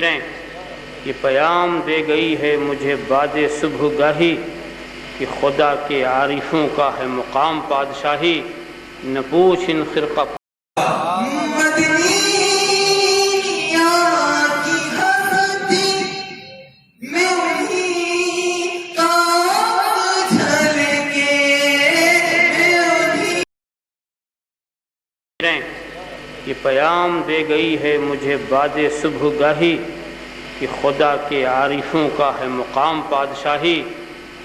یہ پیام دے گئی ہے مجھے باد صبح گاہی کہ خدا کے عارفوں کا ہے مقام پادشاہی، نہ پوچھ ان خرقہ یہ پیام دے گئی ہے مجھے باد صبح گاہی کہ خدا کے عارفوں کا ہے مقام پادشاہی،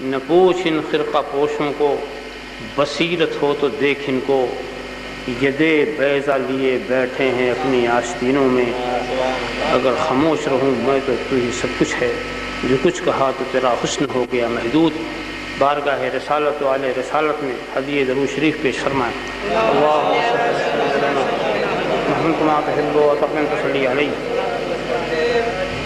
نہ پوچھ ان خرقہ پوشوں کو بصیرت ہو تو دیکھ ان کو، یدے بیضہ لیے بیٹھے ہیں اپنی آستینوں میں، اگر خاموش رہوں میں تو تو ہی سب کچھ ہے، جو کچھ کہا تو تیرا حسن ہو گیا محدود۔ بارگاہ رسالت والے رسالت میں ہدیہ درود شریف پیش فرمائیں۔ اللہم صلی محمد کما تحب و تقبل تصلی علیہ۔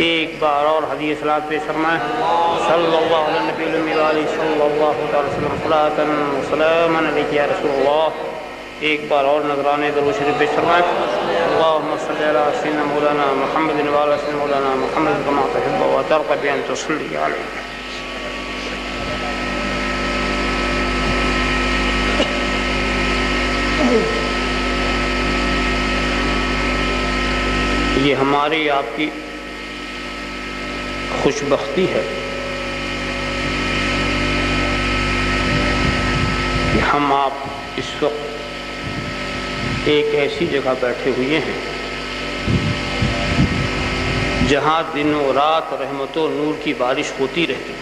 ایک بار اور حدیث صلاۃ پیش فرمائیں۔ صلی اللہ علیہ نبی المی وآلہ صلی اللہ علیہ وسلم صلاۃ و سلام علیک یا رسول اللہ۔ ایک بار اور نذرانے درود شریف پیش فرمائیں۔ اللہم صلی علی سیدنا مولانا محمد وعلی سیدنا مولانا محمد کما تحب و ترضى بأن تصلی علیہ۔ یہ ہماری آپ کی خوش بختی ہے کہ ہم آپ اس وقت ایک ایسی جگہ بیٹھے ہوئے ہیں جہاں دن و رات رحمت و نور کی بارش ہوتی رہتی ہے۔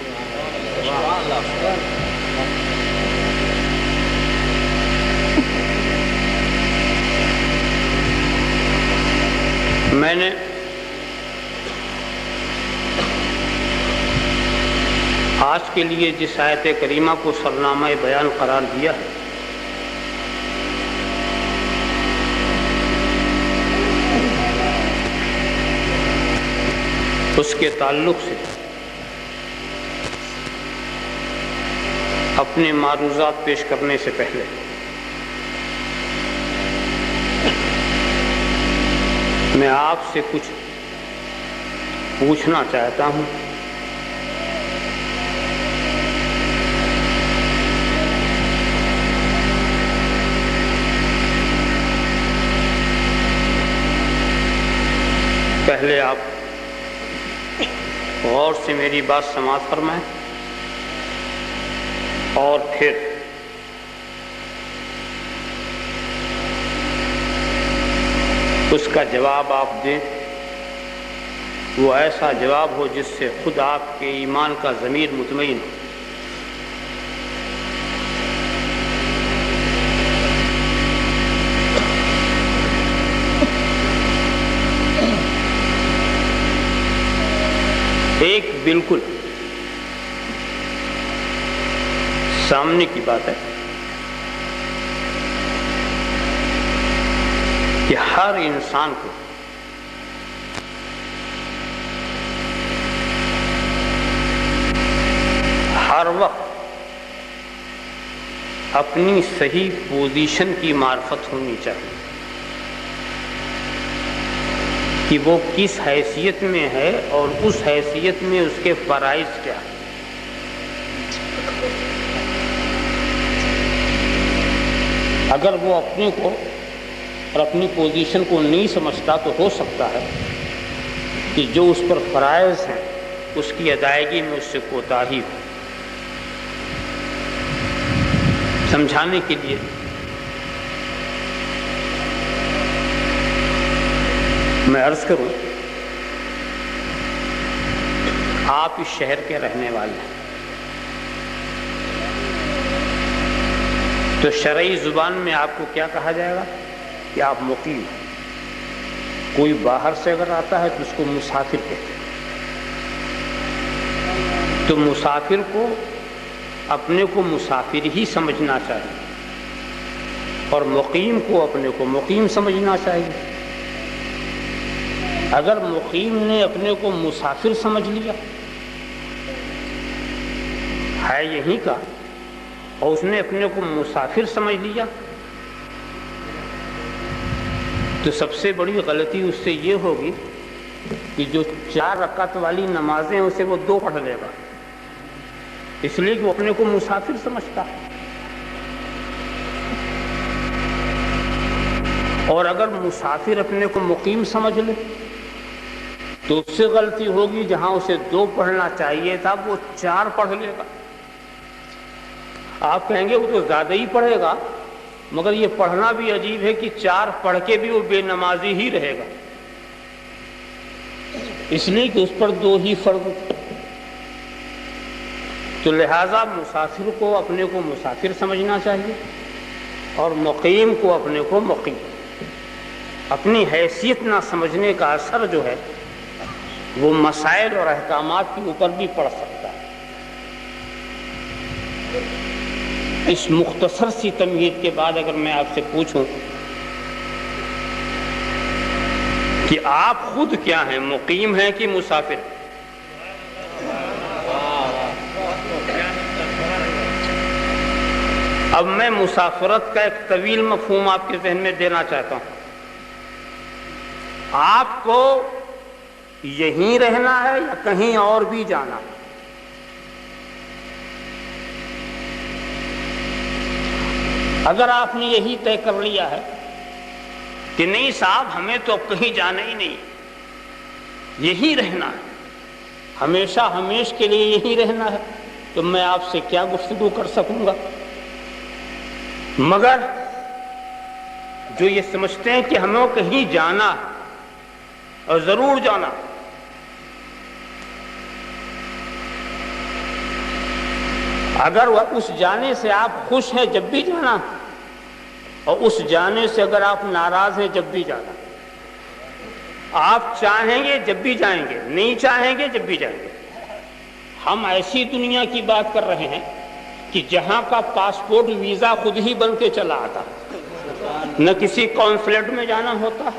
میں نے آج کے لیے جس آیت کریمہ کو سرنامہ بیان قرار دیا ہے اس کے تعلق سے اپنے معروضات پیش کرنے سے پہلے میں آپ سے کچھ پوچھنا چاہتا ہوں۔ پہلے آپ غور سے میری بات سماعت فرمائیں اور پھر اس کا جواب آپ دیں، وہ ایسا جواب ہو جس سے خود آپ کے ایمان کا ضمیر مطمئن ہو۔ ایک بالکل سامنے کی بات ہے کہ ہر انسان کو ہر وقت اپنی صحیح پوزیشن کی معرفت ہونی چاہیے کہ وہ کس حیثیت میں ہے اور اس حیثیت میں اس کے فرائض کیا ہیں۔ اگر وہ اپنے کو اور اپنی پوزیشن کو نہیں سمجھتا تو ہو سکتا ہے کہ جو اس پر فرائض ہیں اس کی ادائیگی میں اس سے کوتاہی ہو۔ سمجھانے کے لیے میں عرض کروں، آپ اس شہر کے رہنے والے ہیں تو شرعی زبان میں آپ کو کیا کہا جائے گا کہ آپ مقیم ہیں۔ کوئی باہر سے اگر آتا ہے تو اس کو مسافر کہتے ہیں۔ تو مسافر کو اپنے کو مسافر ہی سمجھنا چاہیے اور مقیم کو اپنے کو مقیم سمجھنا چاہیے۔ اگر مقیم نے اپنے کو مسافر سمجھ لیا ہے یہیں کا اور اس نے اپنے کو مسافر سمجھ لیا تو سب سے بڑی غلطی اس سے یہ ہوگی کہ جو 4 رکعت والی نمازیں اسے وہ 2 پڑھ لے گا، اس لیے کہ وہ اپنے کو مسافر سمجھتا ہے۔ اور اگر مسافر اپنے کو مقیم سمجھ لے تو اس سے غلطی ہوگی، جہاں اسے 2 پڑھنا چاہیے تھا وہ 4 پڑھ لے گا۔ آپ کہیں گے وہ تو زیادہ ہی پڑھے گا، مگر یہ پڑھنا بھی عجیب ہے کہ 4 پڑھ کے بھی وہ بے نمازی ہی رہے گا، اس لیے کہ اس پر 2 ہی فرض تھے۔ تو لہذا مسافر کو اپنے کو مسافر سمجھنا چاہیے اور مقیم کو اپنے کو مقیم۔ اپنی حیثیت نہ سمجھنے کا اثر جو ہے وہ مسائل اور احکامات کے اوپر بھی پڑ سکتا ہے۔ اس مختصر سی تمہید کے بعد اگر میں آپ سے پوچھوں کہ آپ خود کیا ہیں، مقیم ہیں کہ مسافر؟ اب میں مسافرت کا ایک طویل مفہوم آپ کے ذہن میں دینا چاہتا ہوں۔ آپ کو یہیں رہنا ہے یا کہیں اور بھی جانا ہے؟ اگر آپ نے یہی طے کر لیا ہے کہ نہیں صاحب ہمیں تو اب کہیں جانا ہی نہیں، یہی رہنا ہے، ہمیشہ ہمیش کے لیے یہی رہنا ہے، تو میں آپ سے کیا گفتگو کر سکوں گا؟ مگر جو یہ سمجھتے ہیں کہ ہمیں کہیں جانا ہے اور ضرور جانا، اگر اس جانے سے آپ خوش ہیں جب بھی جانا، اور اس جانے سے اگر آپ ناراض ہیں جب بھی جانا، آپ چاہیں گے جب بھی جائیں گے، نہیں چاہیں گے جب بھی جائیں گے۔ ہم ایسی دنیا کی بات کر رہے ہیں کہ جہاں کا پاسپورٹ ویزا خود ہی بن کے چلا آتا، نہ کسی کونسلیٹ میں جانا ہوتا،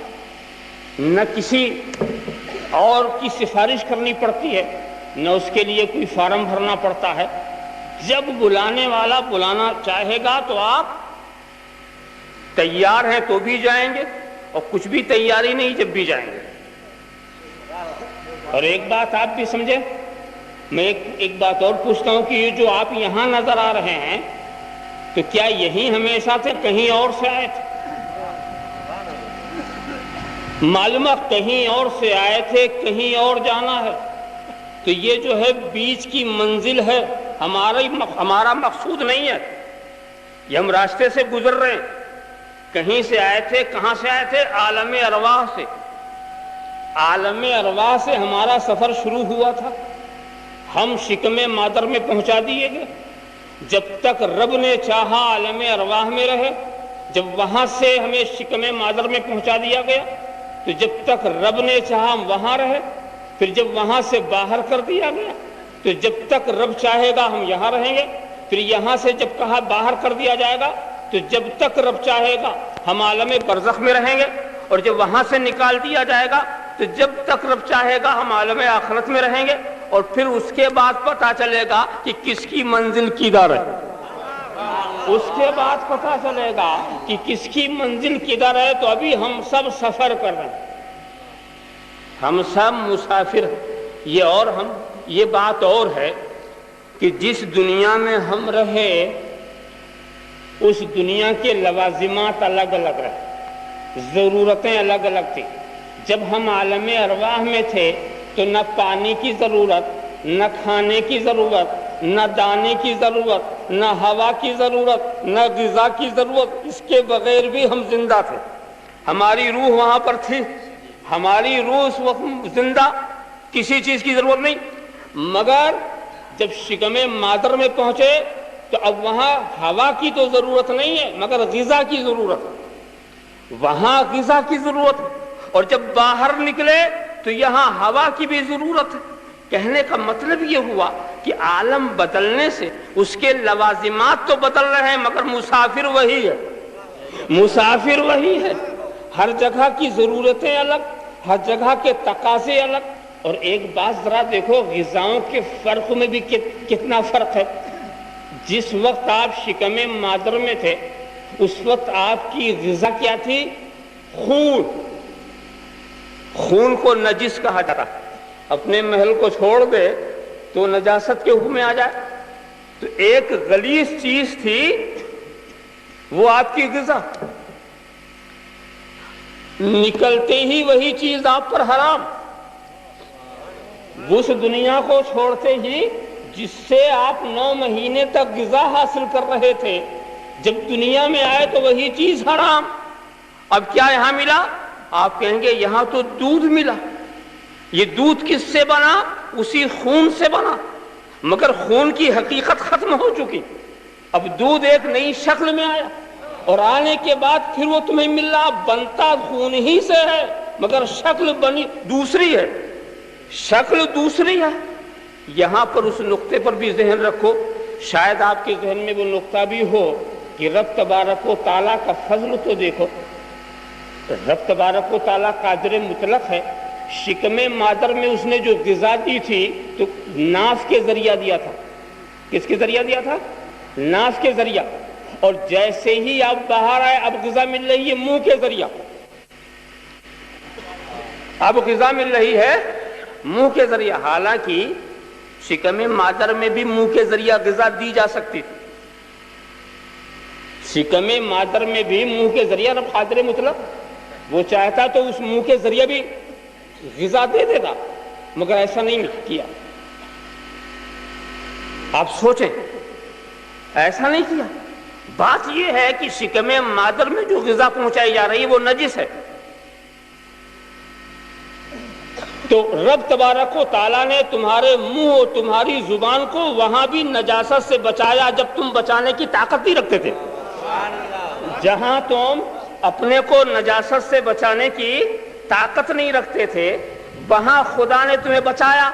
نہ کسی اور کی سفارش کرنی پڑتی ہے، نہ اس کے لیے کوئی فارم بھرنا پڑتا ہے۔ جب بلانے والا بلانا چاہے گا تو آپ تیار ہیں تو بھی جائیں گے، اور کچھ بھی تیاری نہیں جب بھی جائیں گے۔ اور ایک بات آپ بھی سمجھیں، میں ایک بات اور پوچھتا ہوں کہ یہ جو آپ یہاں نظر آ رہے ہیں تو کیا یہی ہمیشہ تھے، کہیں اور سے آئے تھے؟ معلومہ کہیں اور سے آئے تھے، کہیں اور جانا ہے، تو یہ جو ہے بیچ کی منزل ہے، ہمارا مقصود نہیں ہے، یہ ہم راستے سے گزر رہے ہیں۔ کہیں سے آئے تھے، کہاں سے آئے تھے؟ عالم ارواح سے۔ عالم ارواح سے ہمارا سفر شروع ہوا تھا، ہم شکم مادر میں پہنچا دیے گئے۔ جب تک رب نے چاہا عالم ارواح میں رہے، جب وہاں سے ہمیں شکم مادر میں پہنچا دیا گیا تو جب تک رب نے چاہا ہم وہاں رہے، پھر جب وہاں سے باہر کر دیا گیا تو جب تک رب چاہے گا ہم یہاں رہیں گے، پھر یہاں سے جب کہا باہر کر دیا جائے گا تو جب تک رب چاہے گا ہم عالم برزخ میں رہیں گے، اور جب وہاں سے نکال دیا جائے گا تو جب تک رب چاہے گا ہم عالم آخرت میں رہیں گے، اور پھر اس کے بعد پتہ چلے گا کہ کس کی منزل کدھر ہے۔ اس کے بعد پتہ چلے گا کہ کس کی منزل کدھر ہے، تو ابھی ہم سب سفر کر رہے ہیں، ہم سب مسافر ہیں۔ یہ بات اور ہے کہ جس دنیا میں ہم رہے اس دنیا کے لوازمات الگ الگ رہے، ضرورتیں الگ الگ تھیں۔ جب ہم عالم ارواح میں تھے تو نہ پانی کی ضرورت، نہ کھانے کی ضرورت، نہ دانے کی ضرورت، نہ ہوا کی ضرورت، نہ غذا کی ضرورت، اس کے بغیر بھی ہم زندہ تھے۔ ہماری روح وہاں پر تھی، ہماری روح اس وقت زندہ، کسی چیز کی ضرورت نہیں۔ مگر جب شکم مادر میں پہنچے تو اب وہاں ہوا کی تو ضرورت نہیں ہے مگر غذا کی ضرورت ہے، وہاں غذا کی ضرورت ہے، اور جب باہر نکلے تو یہاں ہوا کی بھی ضرورت ہے۔ کہنے کا مطلب یہ ہوا کہ عالم بدلنے سے اس کے لوازمات تو بدل رہے ہیں مگر مسافر وہی ہے، مسافر وہی ہے۔ ہر جگہ کی ضرورتیں الگ، ہر جگہ کے تقاضے الگ۔ اور ایک بات ذرا دیکھو، غذاؤں کے فرق میں بھی کتنا فرق ہے۔ جس وقت آپ شکم مادر میں تھے اس وقت آپ کی غذا کیا تھی؟ خون۔ خون کو نجس کہا جاتا، اپنے محل کو چھوڑ دے تو نجاست کے حکم میں آ جائے. تو ایک غلیظ چیز تھی وہ آپ کی غذا، نکلتے ہی وہی چیز آپ پر حرام. اس دنیا کو چھوڑتے ہی جس سے آپ 9 مہینے تک غذا حاصل کر رہے تھے، جب دنیا میں آئے تو وہی چیز حرام. اب کیا یہاں ملا؟ آپ کہیں گے یہاں تو دودھ ملا. یہ دودھ کس سے بنا؟ اسی خون سے بنا، مگر خون کی حقیقت ختم ہو چکی. اب دودھ ایک نئی شکل میں آیا، اور آنے کے بعد پھر وہ تمہیں مل رہا، بنتا خون ہی سے ہے مگر شکل بنی دوسری ہے. شکل دوسری ہے. یہاں پر اس نقطے پر بھی ذہن رکھو، شاید آپ کے ذہن میں وہ نقطہ بھی ہو کہ رب تبارک و تعالیٰ کا فضل تو دیکھو. رب تبارک و تعالیٰ قادر مطلق ہے. شکم مادر میں اس نے جو غذا دی تھی تو ناف کے ذریعہ دیا تھا. کس کے ذریعہ دیا تھا؟ ناف کے ذریعہ. اور جیسے ہی آپ باہر آئے اب غذا مل رہی ہے منہ کے ذریعہ. اب غذا مل رہی ہے منہ کے ذریعہ. حالانکہ شکم مادر میں بھی منہ کے ذریعہ غذا دی جا سکتی تھی. شکم مادر میں بھی منہ کے ذریعہ رب قادر مطلق وہ چاہتا تو اس منہ کے ذریعہ بھی غذا دے دیتا، مگر ایسا نہیں کیا. آپ سوچیں، ایسا نہیں کیا. بات یہ ہے کہ شکم مادر میں جو غذا پہنچائی جا رہی ہے وہ نجس ہے. تو رب تبارک و تعالیٰ نے تمہارے منہ اور تمہاری زبان کو وہاں بھی نجاست سے بچایا جب تم بچانے کی طاقت نہیں رکھتے تھے. جہاں تم اپنے کو نجاست سے بچانے کی طاقت نہیں رکھتے تھے وہاں خدا نے تمہیں بچایا.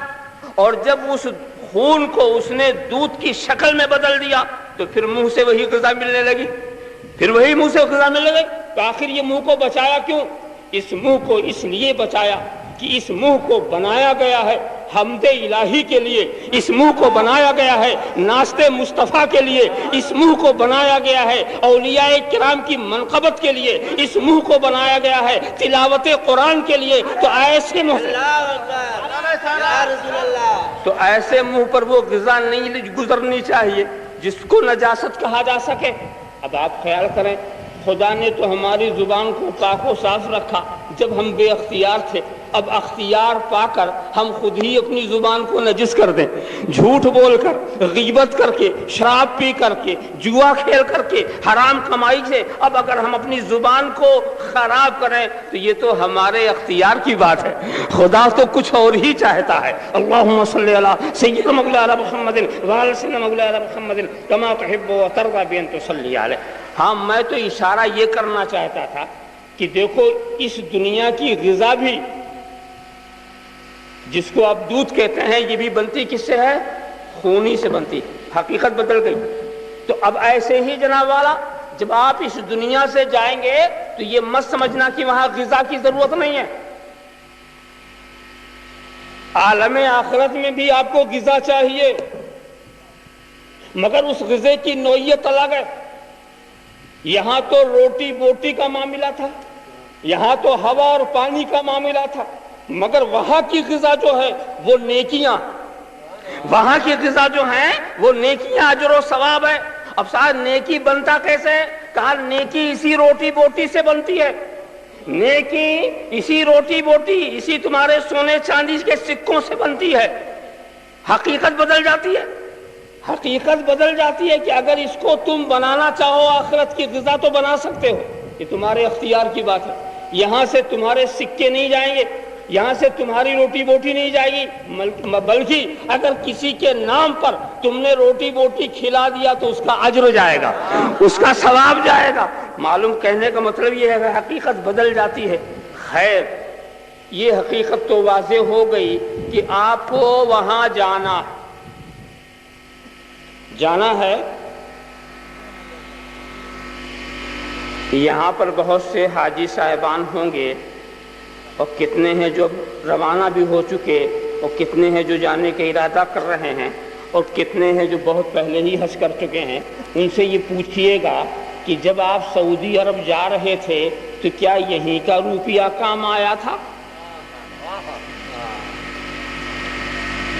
اور جب اس خون کو اس نے دودھ کی شکل میں بدل دیا تو پھر منہ سے وہی غذا ملنے لگی. پھر وہی منہ سے غذا ملنے لگی. تو آخر یہ منہ کو بچایا کیوں؟ اس منہ کو اس لیے بچایا کہ اس منہ کو بنایا گیا ہے حمد الہی کے لیے. اس منہ کو بنایا گیا ہے ناشت مصطفیٰ کے لیے. اس منہ کو بنایا گیا ہے اولیاء کرام کی منقبت کے لیے. اس منہ کو بنایا گیا ہے تلاوت قرآن کے لیے. تو ایسے منہ پر وہ غذا نہیں گزرنی چاہیے جس کو نجاست کہا جا سکے. اب آپ خیال کریں، خدا نے تو ہماری زبان کو پاک و صاف رکھا جب ہم بے اختیار تھے. اب اختیار پا کر ہم خود ہی اپنی زبان کو نجس کر دیں. جھوٹ بول کر، غیبت کر کے، شراب پی کر کے، جوا کھیل کر کے، حرام کمائی سے اب اگر ہم اپنی زبان کو خراب کریں تو یہ تو ہمارے اختیار کی بات ہے. خدا تو کچھ اور ہی چاہتا ہے. اللہم صلی علی سیدنا مولانا محمد وعلی سیدنا مولانا محمد کما تحب و ترضى بان تصلی علیہ. ہاں میں تو اشارہ یہ کرنا چاہتا تھا کہ دیکھو اس دنیا کی غذا بھی جس کو آپ دودھ کہتے ہیں یہ بھی بنتی کس سے ہے؟ خون ہی سے بنتی. حقیقت بدل گئی. تو اب ایسے ہی جناب والا جب آپ اس دنیا سے جائیں گے تو یہ مت سمجھنا کہ وہاں غذا کی ضرورت نہیں ہے. عالم آخرت میں بھی آپ کو غذا چاہیے مگر اس غذے کی نوعیت الگ ہے. یہاں تو روٹی بوٹی کا معاملہ تھا، یہاں تو ہوا اور پانی کا معاملہ تھا، مگر وہاں کی غذا جو ہے وہ نیکیاں. وہاں کی غذا جو ہیں وہ نیکیاں، اجر و ثواب ہے. اب صاحب نیکی بنتا کیسے ہے؟ کہا نیکی اسی روٹی بوٹی سے بنتی ہے. نیکی اسی روٹی بوٹی، اسی تمہارے سونے چاندی کے سکوں سے بنتی ہے. حقیقت بدل جاتی ہے. حقیقت بدل جاتی ہے کہ اگر اس کو تم بنانا چاہو آخرت کی غذا تو بنا سکتے ہو. یہ تمہارے اختیار کی بات ہے. یہاں سے تمہارے سکے نہیں جائیں گے، یہاں سے تمہاری روٹی بوٹی نہیں جائے گی، بلکہ اگر کسی کے نام پر تم نے روٹی بوٹی کھلا دیا تو اس کا اجر جائے گا، اس کا ثواب جائے گا. معلوم کہنے کا مطلب یہ ہے کہ حقیقت بدل جاتی ہے. خیر یہ حقیقت تو واضح ہو گئی کہ آپ کو وہاں جانا ہے. یہاں پر بہت سے حاجی صاحبان ہوں گے اور کتنے ہیں جو روانہ بھی ہو چکے اور کتنے ہیں جو جانے کا ارادہ کر رہے ہیں اور کتنے ہیں جو بہت پہلے ہی حج کر چکے ہیں. ان سے یہ پوچھئے گا کہ جب آپ سعودی عرب جا رہے تھے تو کیا یہیں کا روپیہ کام آیا تھا؟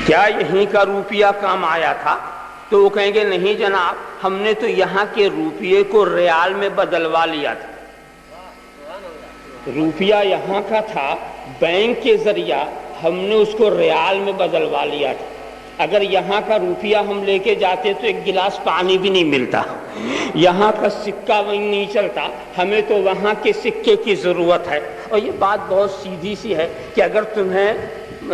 کیا یہیں کا روپیہ کام آیا تھا؟ تو وہ کہیں گے نہیں جناب، ہم نے تو یہاں کے روپیے کو ریال میں بدلوا لیا تھا، روپیہ یہاں کا تھا، بینک کے ذریعہ ہم نے اس کو ریال میں بدلوا لیا تھا۔ اگر یہاں کا روپیہ ہم لے کے جاتے تو ایک گلاس پانی بھی نہیں ملتا، یہاں کا سکہ وہیں نہیں چلتا، ہمیں تو وہاں کے سکے کی ضرورت ہے۔ اور یہ بات بہت سیدھی سی ہے کہ اگر تمہیں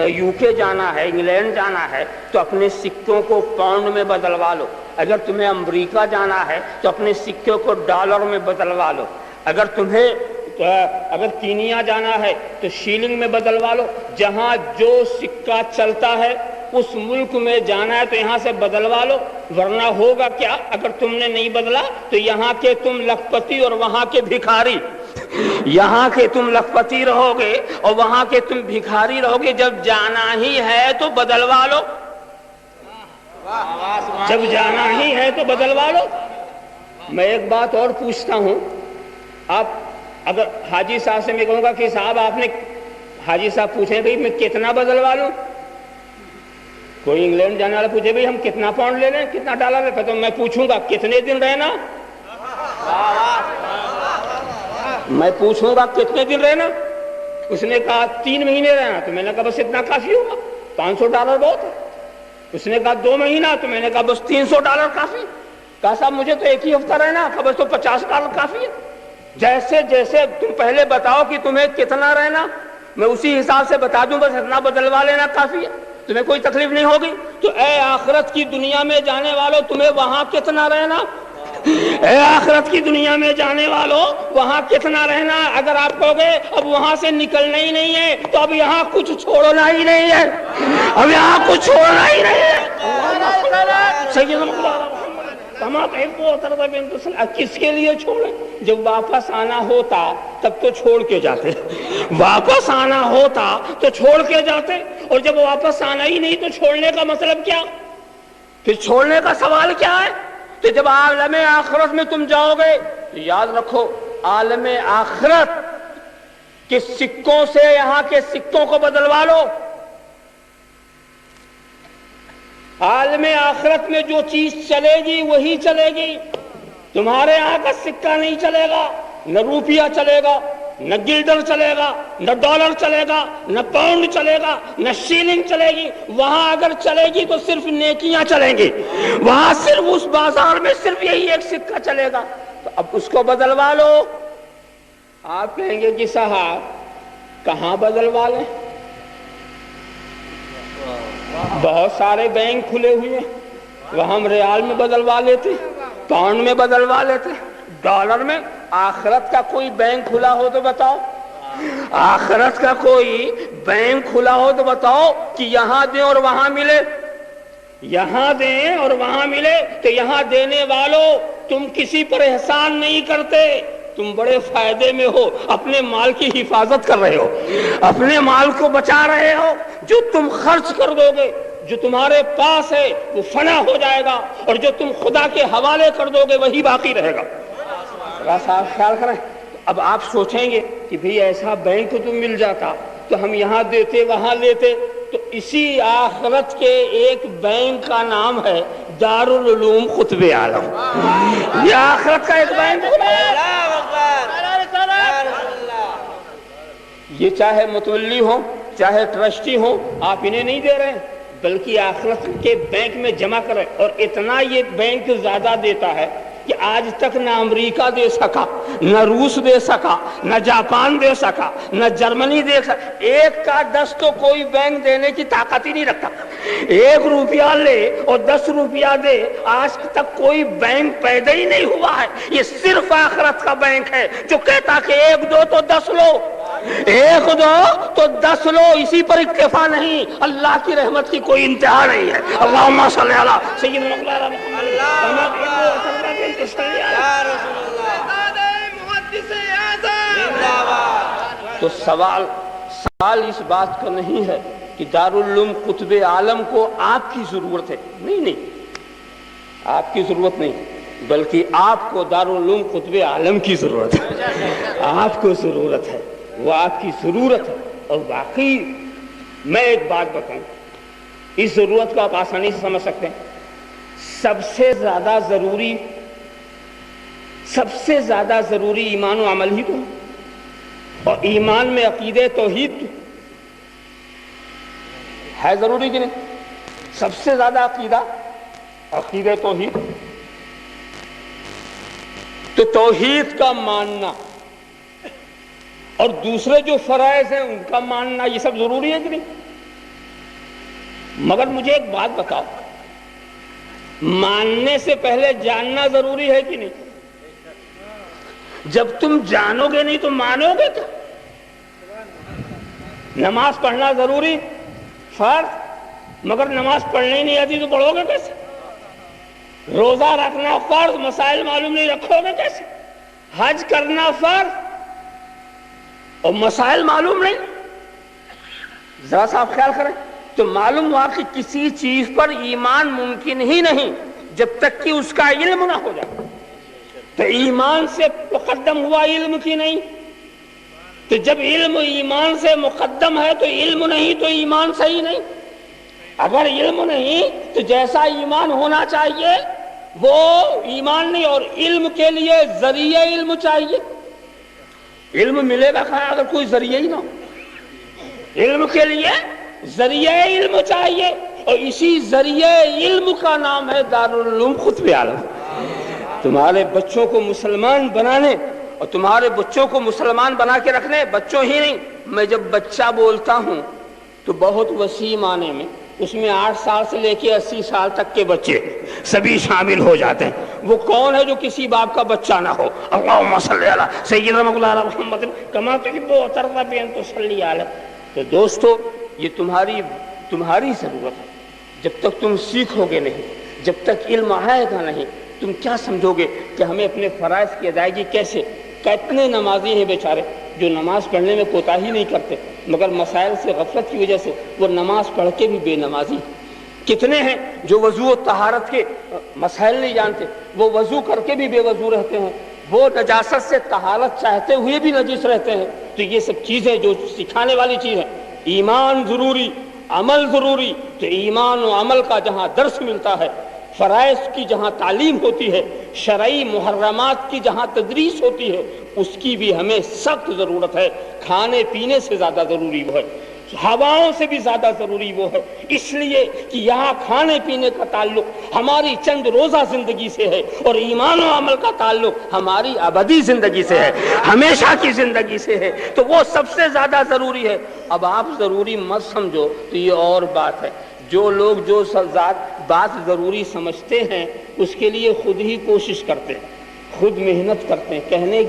یو کے جانا ہے، انگلینڈ جانا ہے، تو اپنے سکوں کو پاؤنڈ میں بدلوا لو، اگر تمہیں امریکہ جانا ہے تو اپنے سکوں کو ڈالر میں بدلوا لو، اگر کینیا جانا ہے تو شیلنگ میں بدلوا لو، جہاں جو سکہ چلتا ہے اس ملک میں جانا ہے تو یہاں سے بدلوا لو، ورنہ ہوگا کیا؟ اگر تم نے نہیں بدلا تو یہاں کے تم لکھپتی اور وہاں کے بھکاری، یہاں کے تم لکھپتی رہو گے اور وہاں کے تم بھکاری رہو گے۔ جب جانا ہی ہے تو بدلوا لو، جب جانا ہی ہے تو بدلوا لو۔ میں ایک بات اور پوچھتا ہوں، آپ اگر حاجی صاحب سے میں کہوں گا کہ صاحب آپ نے، حاجی صاحب پوچھیں بھئی میں کتنا بدلوا لوں، کوئی انگلینڈ جانے والا پوچھے بھئی ہم کتنا پاؤنڈ لے لیں، کتنا ڈالر لے، تو میں پوچھوں گا کتنے دن رہنا، میں پوچھوں گا کتنے دن رہنا، اس نے کہا 3 مہینے رہنا، تو میں نے کہا بس اتنا کافی ہوگا، $500 بہت ہے۔ اس نے کہا 2 مہینہ، تو میں نے کہا بس $300 کافی۔ کہا صاحب مجھے تو 1 ہی ہفتہ رہنا، کہا بس تو $50 کافی ہے۔ جیسے جیسے تم پہلے بتاؤ کہ تمہیں کتنا رہنا، میں اسی حساب سے بتا دوں بس اتنا بدلوا لینا کافی ہے، تمہیں کوئی تکلیف نہیں ہوگی۔ تو اے آخرت کی دنیا میں جانے والوں، تمہیں وہاں کتنا رہنا، اے آخرت کی دنیا میں جانے والوں وہاں کتنا رہنا۔ اگر آپ کہو گے اب وہاں سے نکلنا ہی نہیں ہے تو اب یہاں کچھ چھوڑنا ہی نہیں ہے، اب یہاں کچھ چھوڑنا ہی نہیں ہے۔ کس کے لیے چھوڑیں؟ جب واپس آنا ہوتا تب تو چھوڑ کے جاتے، واپس آنا ہوتا تو چھوڑ کے جاتے، اور جب واپس آنا ہی نہیں تو چھوڑنے کا مطلب کیا؟ پھر چھوڑنے کا سوال کیا ہے؟ تو جب عالم آخرت میں تم جاؤ گے تو یاد رکھو عالم آخرت کے سکوں سے یہاں کے سکوں کو بدلوا لو۔ عالم آخرت میں جو چیز چلے گی وہی چلے گی، تمہارے یہاں کا سکہ نہیں چلے گا، نہ روپیہ چلے گا، نہ گلڈر چلے گا، نہ ڈالر چلے گا، نہ پاؤنڈ چلے گا، نہ شیلنگ چلے گی۔ وہاں اگر چلے گی تو صرف نیکیاں چلیں گی، وہاں صرف اس بازار میں صرف یہی ایک سکہ چلے گا، تو اب اس کو بدلوا لو۔ آپ کہیں گے کہ صاحب کہاں بدلوا لیں، بہت سارے بینک کھلے ہوئے ہیں، وہاں ہم ریال میں بدلوا لیتے، پاؤنڈ میں بدلوا لیتے، ڈالر میں۔ آخرت کا کوئی بینک کھلا ہو تو بتاؤ، آخرت کا کوئی بینک کھلا ہو تو بتاؤ کہ یہاں دیں اور وہاں ملے، یہاں دیں اور وہاں ملے۔ تو یہاں دینے والوں تم کسی پر احسان نہیں کرتے، تم بڑے فائدے میں ہو، اپنے مال کی حفاظت کر رہے ہو، اپنے مال کو بچا رہے ہو۔ جو تم خرچ کر دو گے، جو تمہارے پاس ہے وہ فنا ہو جائے گا، اور جو تم خدا کے حوالے کر دو گے وہی باقی رہے گا۔ صاحب خیال کریں۔ اب آپ سوچیں گے کہ بھئی ایسا بینک تو مل جاتا تو ہم یہاں دیتے وہاں لیتے، تو اسی آخرت کے ایک بینک کا نام ہے دارالعلوم قطب عالم۔ یہ آخرت کا ایک بینک ہے، یہ چاہے متولی ہو چاہے ٹرسٹی ہو، آپ انہیں نہیں دے رہے ہیں بلکہ آخرت کے بینک میں جمع کریں۔ اور اتنا یہ بینک زیادہ دیتا ہے کہ آج تک نہ امریکہ دے سکا، نہ روس دے سکا، نہ جاپان دے سکا، نہ جرمنی دے سکا۔ 1 کا 10 تو کوئی بینک دینے کی طاقت ہی نہیں رکھتا۔ 1 روپیہ لے اور 10 روپیہ دے، آج تک کوئی بینک پیدا ہی نہیں ہوا ہے۔ یہ صرف آخرت کا بینک ہے جو کہتا کہ 1 دو تو 10 لو، 1 دو تو 10 لو۔ اسی پر اکتفا نہیں، اللہ کی رحمت کی کوئی انتہا نہیں ہے۔ اللہم صلی علی سیدنا محمد۔ تو سوال اس بات کا نہیں ہے کہ دارالعلوم قطب عالم کو آپ کی ضرورت ہے، نہیں، آپ کی ضرورت نہیں، بلکہ آپ کو دارالعلوم قطب عالم کی ضرورت ہے، آپ کو ضرورت ہے، وہ آپ کی ضرورت ہے۔ اور واقعی میں ایک بات بتاؤں، اس ضرورت کو آپ آسانی سے سمجھ سکتے ہیں. سب سے زیادہ ضروری ایمان و عمل ہی تو ہے، اور ایمان میں عقیدہ توحید ہے ضروری کہ نہیں؟ سب سے زیادہ عقیدہ توحید. تو توحید کا ماننا اور دوسرے جو فرائض ہیں ان کا ماننا، یہ سب ضروری ہے کہ نہیں؟ مگر مجھے ایک بات بتاؤ، ماننے سے پہلے جاننا ضروری ہے کہ نہیں؟ جب تم جانو گے نہیں تو مانو گے کیا؟ نماز پڑھنا ضروری فرض، مگر نماز پڑھنے ہی نہیں آتی تو پڑھو گے کیسے؟ روزہ رکھنا فرض، مسائل معلوم نہیں رکھو گے کیسے؟ حج کرنا فرض اور مسائل معلوم نہیں، ذرا سا آپ خیال کریں. تو معلوم ہوا کہ کسی چیز پر ایمان ممکن ہی نہیں جب تک کہ اس کا علم نہ ہو جائے. تو ایمان سے مقدم ہوا علم کی نہیں. تو جب علم ایمان سے مقدم ہے تو علم نہیں تو ایمان صحیح نہیں. اگر علم نہیں تو جیسا ایمان ہونا چاہیے وہ ایمان نہیں، اور علم کے لیے ذریعہ علم چاہیے. علم ملے گا کہاں اگر کوئی ذریعہ ہی نہ ہو؟ علم کے لیے ذریعہ علم چاہیے، اور اسی ذریعہ علم کا نام ہے دارالعلوم قطب عالم. تمہارے بچوں کو مسلمان بنانے اور تمہارے بچوں کو مسلمان بنا کے رکھنے، بچوں ہی نہیں، میں جب بچہ بولتا ہوں تو بہت وسیع معنی میں اس میں 8 سال سے لے کے 80 سال تک کے بچے سبھی شامل ہو جاتے ہیں. وہ کون ہے جو کسی باپ کا بچہ نہ ہو؟ اللہم صلی علی سیدنا مولانا محمد کما تحب وترضى بأن تصلی علیہ. تو دوستو یہ تمہاری ضرورت ہے. جب تک تم سیکھو گے نہیں، جب تک علم آئے گا نہیں، تم کیا سمجھو گے کہ ہمیں اپنے فرائض کی ادائیگی کیسے؟ کتنے نمازی ہیں بیچارے جو نماز پڑھنے میں کوتاہی نہیں کرتے، مگر مسائل سے غفلت کی وجہ سے وہ نماز پڑھ کے بھی بے نمازی. کتنے ہیں جو وضو و طہارت کے مسائل نہیں جانتے، وہ وضو کر کے بھی بے وضو رہتے ہیں، وہ نجاست سے طہارت چاہتے ہوئے بھی نجس رہتے ہیں. تو یہ سب چیزیں جو سکھانے والی چیز ہیں. ایمان ضروری، عمل ضروری. تو ایمان و عمل کا جہاں درس ملتا ہے، فرائض کی جہاں تعلیم ہوتی ہے، شرعی محرمات کی جہاں تدریس ہوتی ہے، اس کی بھی ہمیں سخت ضرورت ہے. کھانے پینے سے زیادہ ضروری وہ ہے، ہواؤں سے بھی زیادہ ضروری وہ ہے. اس لیے کہ یہاں کھانے پینے کا تعلق ہماری چند روزہ زندگی سے ہے، اور ایمان و عمل کا تعلق ہماری ابدی زندگی سے ہے، ہمیشہ کی زندگی سے ہے. تو وہ سب سے زیادہ ضروری ہے. اب آپ ضروری مت سمجھو تو یہ اور بات ہے. جو لوگ جو بات ضروری سمجھتے ہیں اس کے لیے خود ہی کوشش کرتے ہیں، خود محنت کرتے ہیں. کہنے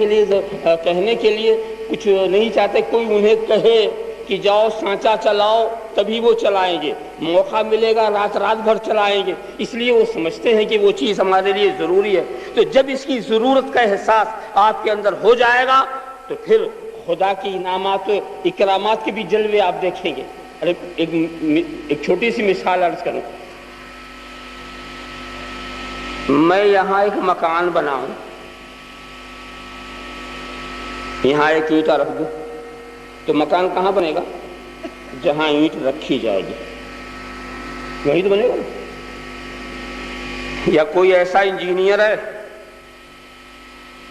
کے لیے کچھ نہیں چاہتے کوئی انہیں کہے کہ جاؤ سانچا چلاؤ، تبھی وہ چلائیں گے. موقع ملے گا رات بھر چلائیں گے. اس لیے وہ سمجھتے ہیں کہ وہ چیز ہمارے لیے ضروری ہے. تو جب اس کی ضرورت کا احساس آپ کے اندر ہو جائے گا تو پھر خدا کی انعامات و اکرامات کے بھی جلوے آپ دیکھیں گے. ارے ایک چھوٹی سی مثال عرض کروں. میں یہاں ایک مکان بناؤں، یہاں ایک اینٹا رکھ دوں تو مکان کہاں بنے گا؟ جہاں اینٹ رکھی جائے گی وہی تو بنے گا. یا کوئی ایسا انجینئر ہے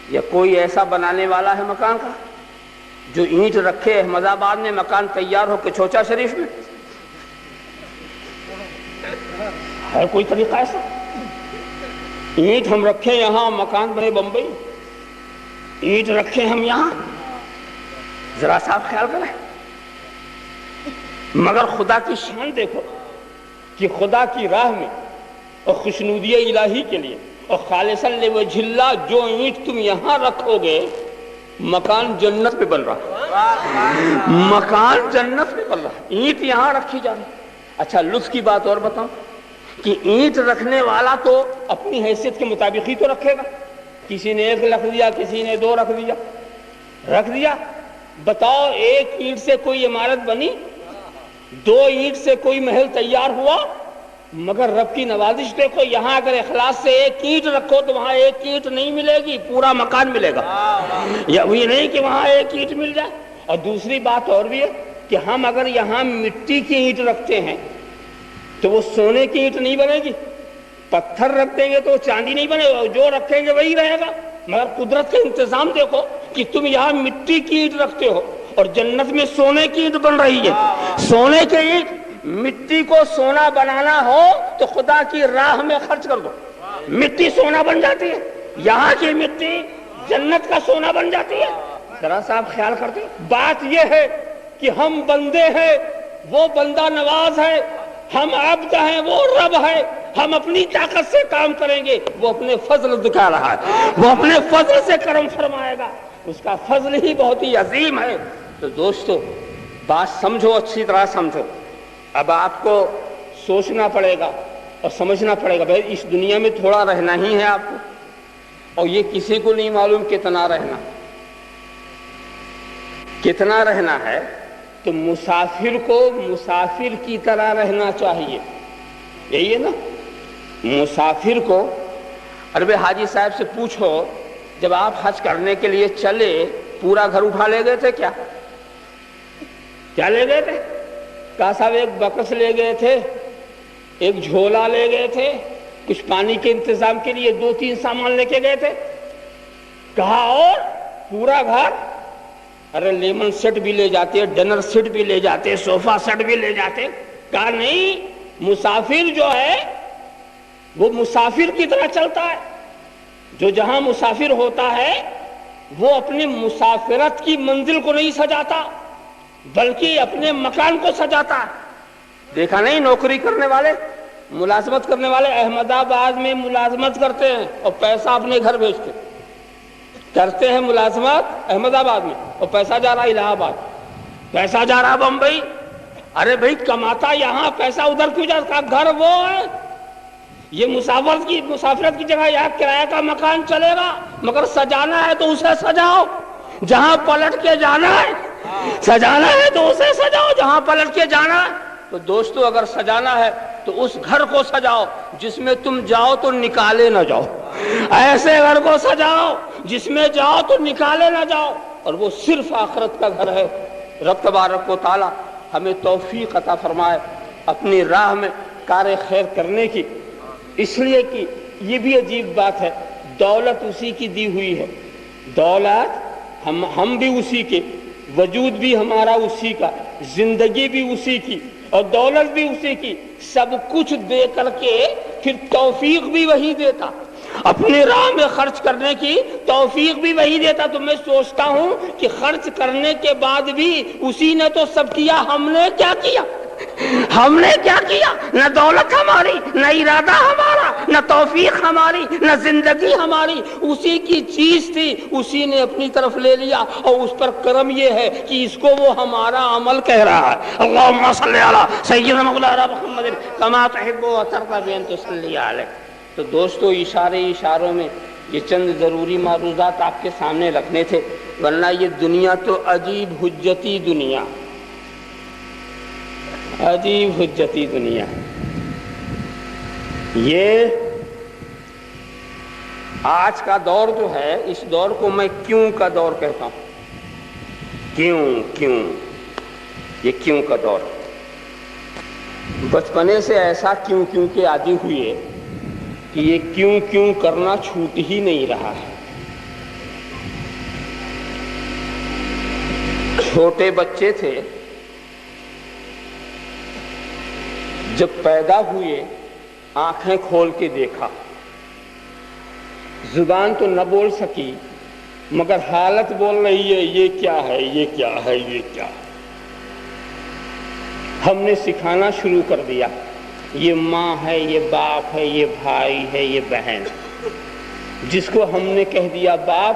یا کوئی ایسا بنانے والا ہے مکان کا جو اینٹ رکھے احمد آباد میں مکان تیار ہو کے چوچا شریف میں؟ ہے کوئی طریقہ ایسا؟ اینٹ ہم رکھیں یہاں مکان بنے بمبئی، اینٹ رکھیں ہم یہاں؟ ذرا سا آپ خیال کریں. مگر خدا کی شان دیکھو کہ خدا کی راہ میں اور خوشنودی الہی کے لیے اور خالصا لوجہ اللہ جو اینٹ تم یہاں رکھو گے مکان جنت میں بن رہا، مکان جنت میں بن رہا. اینٹ یہاں رکھی جا رہی. اچھا لطف کی بات اور بتاؤں کہ اینٹ رکھنے والا تو اپنی حیثیت کے مطابق ہی تو رکھے گا. کسی نے 1 رکھ دیا، کسی نے 2 رکھ دیا. بتاؤ ایک اینٹ سے کوئی عمارت بنی؟ 2 اینٹ سے کوئی محل تیار ہوا؟ مگر رب کی نوازش دیکھو، یہاں اگر اخلاص سے 1 اینٹ رکھو تو وہاں 1 اینٹ نہیں ملے گی، پورا مکان ملے گا. یا یہ نہیں کہ وہاں 1 اینٹ مل جائے. اور دوسری بات اور بھی ہے کہ ہم اگر یہاں مٹی کی اینٹ رکھتے ہیں تو وہ سونے کی اینٹ نہیں بنے گی، پتھر رکھ دیں گے تو چاندی نہیں بنے گا، جو رکھیں گے وہی رہے گا۔ مگر قدرت کا انتظام دیکھو کہ تم یہاں مٹی کی اینٹ رکھتے ہو اور جنت میں سونے کی اینٹ بن رہی ہے۔ سونے کی اینٹ، مٹی کو سونا بنانا ہو تو خدا کی راہ میں خرچ کر دو، مٹی سونا بن جاتی ہے۔ یہاں کی مٹی جنت کا سونا بن جاتی ہے۔ ذرا سا آپ خیال کرتے ہیں۔ بات یہ ہے کہ ہم بندے ہیں، وہ بندہ نواز ہے، ہم عبد ہیں، وہ رب ہے۔ ہم اپنی طاقت سے کام کریں گے، وہ اپنے فضل دکھا رہا ہے، وہ اپنے فضل سے کرم فرمائے گا، اس کا فضل ہی بہت ہی عظیم ہے۔ تو دوستو بات سمجھو، اچھی طرح سمجھو۔ اب آپ کو سوچنا پڑے گا اور سمجھنا پڑے گا، بھائی اس دنیا میں تھوڑا رہنا ہی ہے آپ کو، اور یہ کسی کو نہیں معلوم کتنا رہنا ہے۔ تو مسافر کو مسافر کی طرح رہنا چاہیے، یہی ہے نا۔ مسافر کو، ارے حاجی صاحب سے پوچھو، جب آپ حج کرنے کے لیے چلے پورا گھر اٹھا لے گئے تھے؟ کیا لے گئے تھے؟ کہا صاحب ایک بکس لے گئے تھے، ایک جھولا لے گئے تھے، کچھ پانی کے انتظام کے لیے 2-3 سامان لے کے گئے تھے۔ کہا اور پورا گھر؟ ارے لیمن سیٹ بھی لے جاتے، ڈنر سیٹ بھی لے جاتے، صوفہ سیٹ بھی لے جاتے۔ کہا نہیں، مسافر جو ہے وہ مسافر کی طرح چلتا ہے۔ جو جہاں مسافر ہوتا ہے وہ اپنی مسافرت کی منزل کو نہیں سجاتا بلکہ اپنے مکان کو سجاتا ہے۔ دیکھا نہیں نوکری کرنے والے، ملازمت کرنے والے احمد آباد میں ملازمت کرتے ہیں اور پیسہ اپنے گھر بھیجتے کرتے ہیں ملازمت احمد آباد میں، اور پیسہ جا رہا الہ آباد، پیسہ جا رہا بمبئی۔ ارے بھائی کماتا یہاں، پیسہ ادھر کیوں جاتا؟ گھر وہ ہے، یہ مسافرت کی جگہ یہاں کرایہ کا مکان چلے گا، مگر سجانا ہے تو اسے سجاؤ۔ جہاں پلٹ کے جانا ہے، سجانا ہے تو اسے سجاؤ جہاں پلٹ کے جانا ہے۔ تو دوستو اگر سجانا ہے تو اس گھر کو سجاؤ جس میں تم جاؤ تو نکالے نہ جاؤ، ایسے گھر کو سجاؤ جس میں جاؤ تو نکالے نہ جاؤ، اور وہ صرف آخرت کا گھر ہے۔ رب تبارک و تعالی ہمیں توفیق عطا فرمائے اپنی راہ میں کار خیر کرنے کی، اس لیے کہ یہ بھی عجیب بات ہے، دولت اسی کی دی ہوئی ہے، دولت ہم بھی اسی کے، وجود بھی ہمارا اسی کا، زندگی بھی اسی کی اور دولت بھی اسی کی، سب کچھ دے کر کے پھر توفیق بھی وہی دیتا، اپنی راہ میں خرچ کرنے کی توفیق بھی وہی دیتا۔ تو میں سوچتا ہوں کہ خرچ کرنے کے بعد بھی اسی نے تو سب کیا، ہم نے کیا کیا؟ ہم نے کیا کیا؟ نہ دولت ہماری، نہ ارادہ ہمارا، نہ توفیق ہماری، نہ زندگی ہماری، اسی کی چیز تھی، اسی نے اپنی طرف لے لیا، اور اس پر کرم یہ ہے کہ اس کو وہ ہمارا عمل کہہ رہا ہے۔ اللہم صلی علی سیدنا مولانا محمد کما تحب و ترضى بأن تصلی علیہ۔ تو دوستو اشاروں میں یہ چند ضروری معروضات آپ کے سامنے رکھنے تھے، ورنہ یہ دنیا تو عجیب حجتی دنیا، عجیب حجتی دنیا۔ یہ آج کا دور جو ہے، اس دور کو میں کیوں کا دور کہتا ہوں۔ کیوں یہ کیوں کا دور، بچپنے سے ایسا کیوں کے عادی ہوئے کہ یہ کیوں کرنا چھوٹ ہی نہیں رہا ہے۔ چھوٹے بچے تھے، جب پیدا ہوئے آنکھیں کھول کے دیکھا، زبان تو نہ بول سکی مگر حالت بول رہی ہے، یہ کیا ہے، یہ کیا ہے، یہ کیا ہے۔ ہم نے سکھانا شروع کر دیا، یہ ماں ہے، یہ باپ ہے، یہ بھائی ہے، یہ بہن۔ جس کو ہم نے کہہ دیا باپ،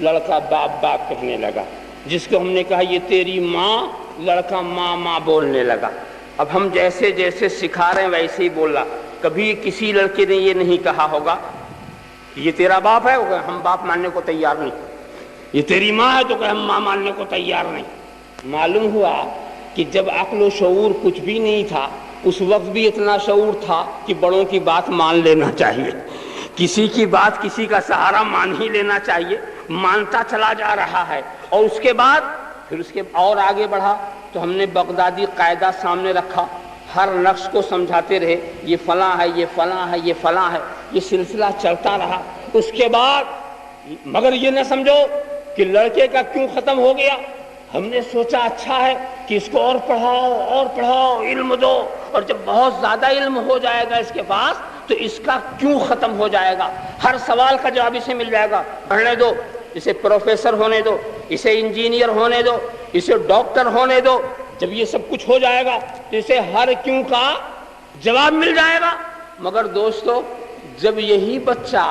لڑکا باپ کہنے لگا، جس کو ہم نے کہا یہ تیری ماں، لڑکا ماں بولنے لگا۔ اب ہم جیسے جیسے سکھا رہے ہیں ویسے ہی بول رہا۔ کبھی کسی لڑکے نے یہ نہیں کہا ہوگا یہ تیرا باپ ہے، ہم باپ ماننے کو تیار نہیں، یہ تیری ماں ہے تو کہ ہم ماں ماننے کو تیار نہیں۔ معلوم ہوا کہ جب عقل و شعور کچھ بھی نہیں تھا، اس وقت بھی اتنا شعور تھا کہ بڑوں کی بات مان لینا چاہیے، کسی کی بات، کسی کا سہارا مان ہی لینا چاہیے۔ مانتا چلا جا رہا ہے، اور اس کے بعد پھر اس کے اور آگے بڑھا تو ہم نے بغدادی قاعدہ سامنے رکھا ہر نقش کو سمجھاتے رہے، یہ فلاں ہے، یہ فلاں ہے، یہ فلاں ہے، یہ سلسلہ چلتا رہا۔ اس کے بعد مگر یہ نہ سمجھو کہ لڑکے کا کیوں ختم ہو گیا، ہم نے سوچا اچھا ہے کہ اس کو اور پڑھاؤ، علم دو، اور جب بہت زیادہ علم ہو جائے گا اس کے پاس تو اس کا کیوں ختم ہو جائے گا، ہر سوال کا جواب اسے مل جائے گا۔ پڑھنے دو، اسے پروفیسر ہونے دو، اسے انجینئر ہونے دو، اسے ڈاکٹر ہونے دو۔ جب یہ سب کچھ ہو جائے گا تو اسے ہر کیوں کا جواب مل جائے گا۔ مگر دوستو، جب یہی بچہ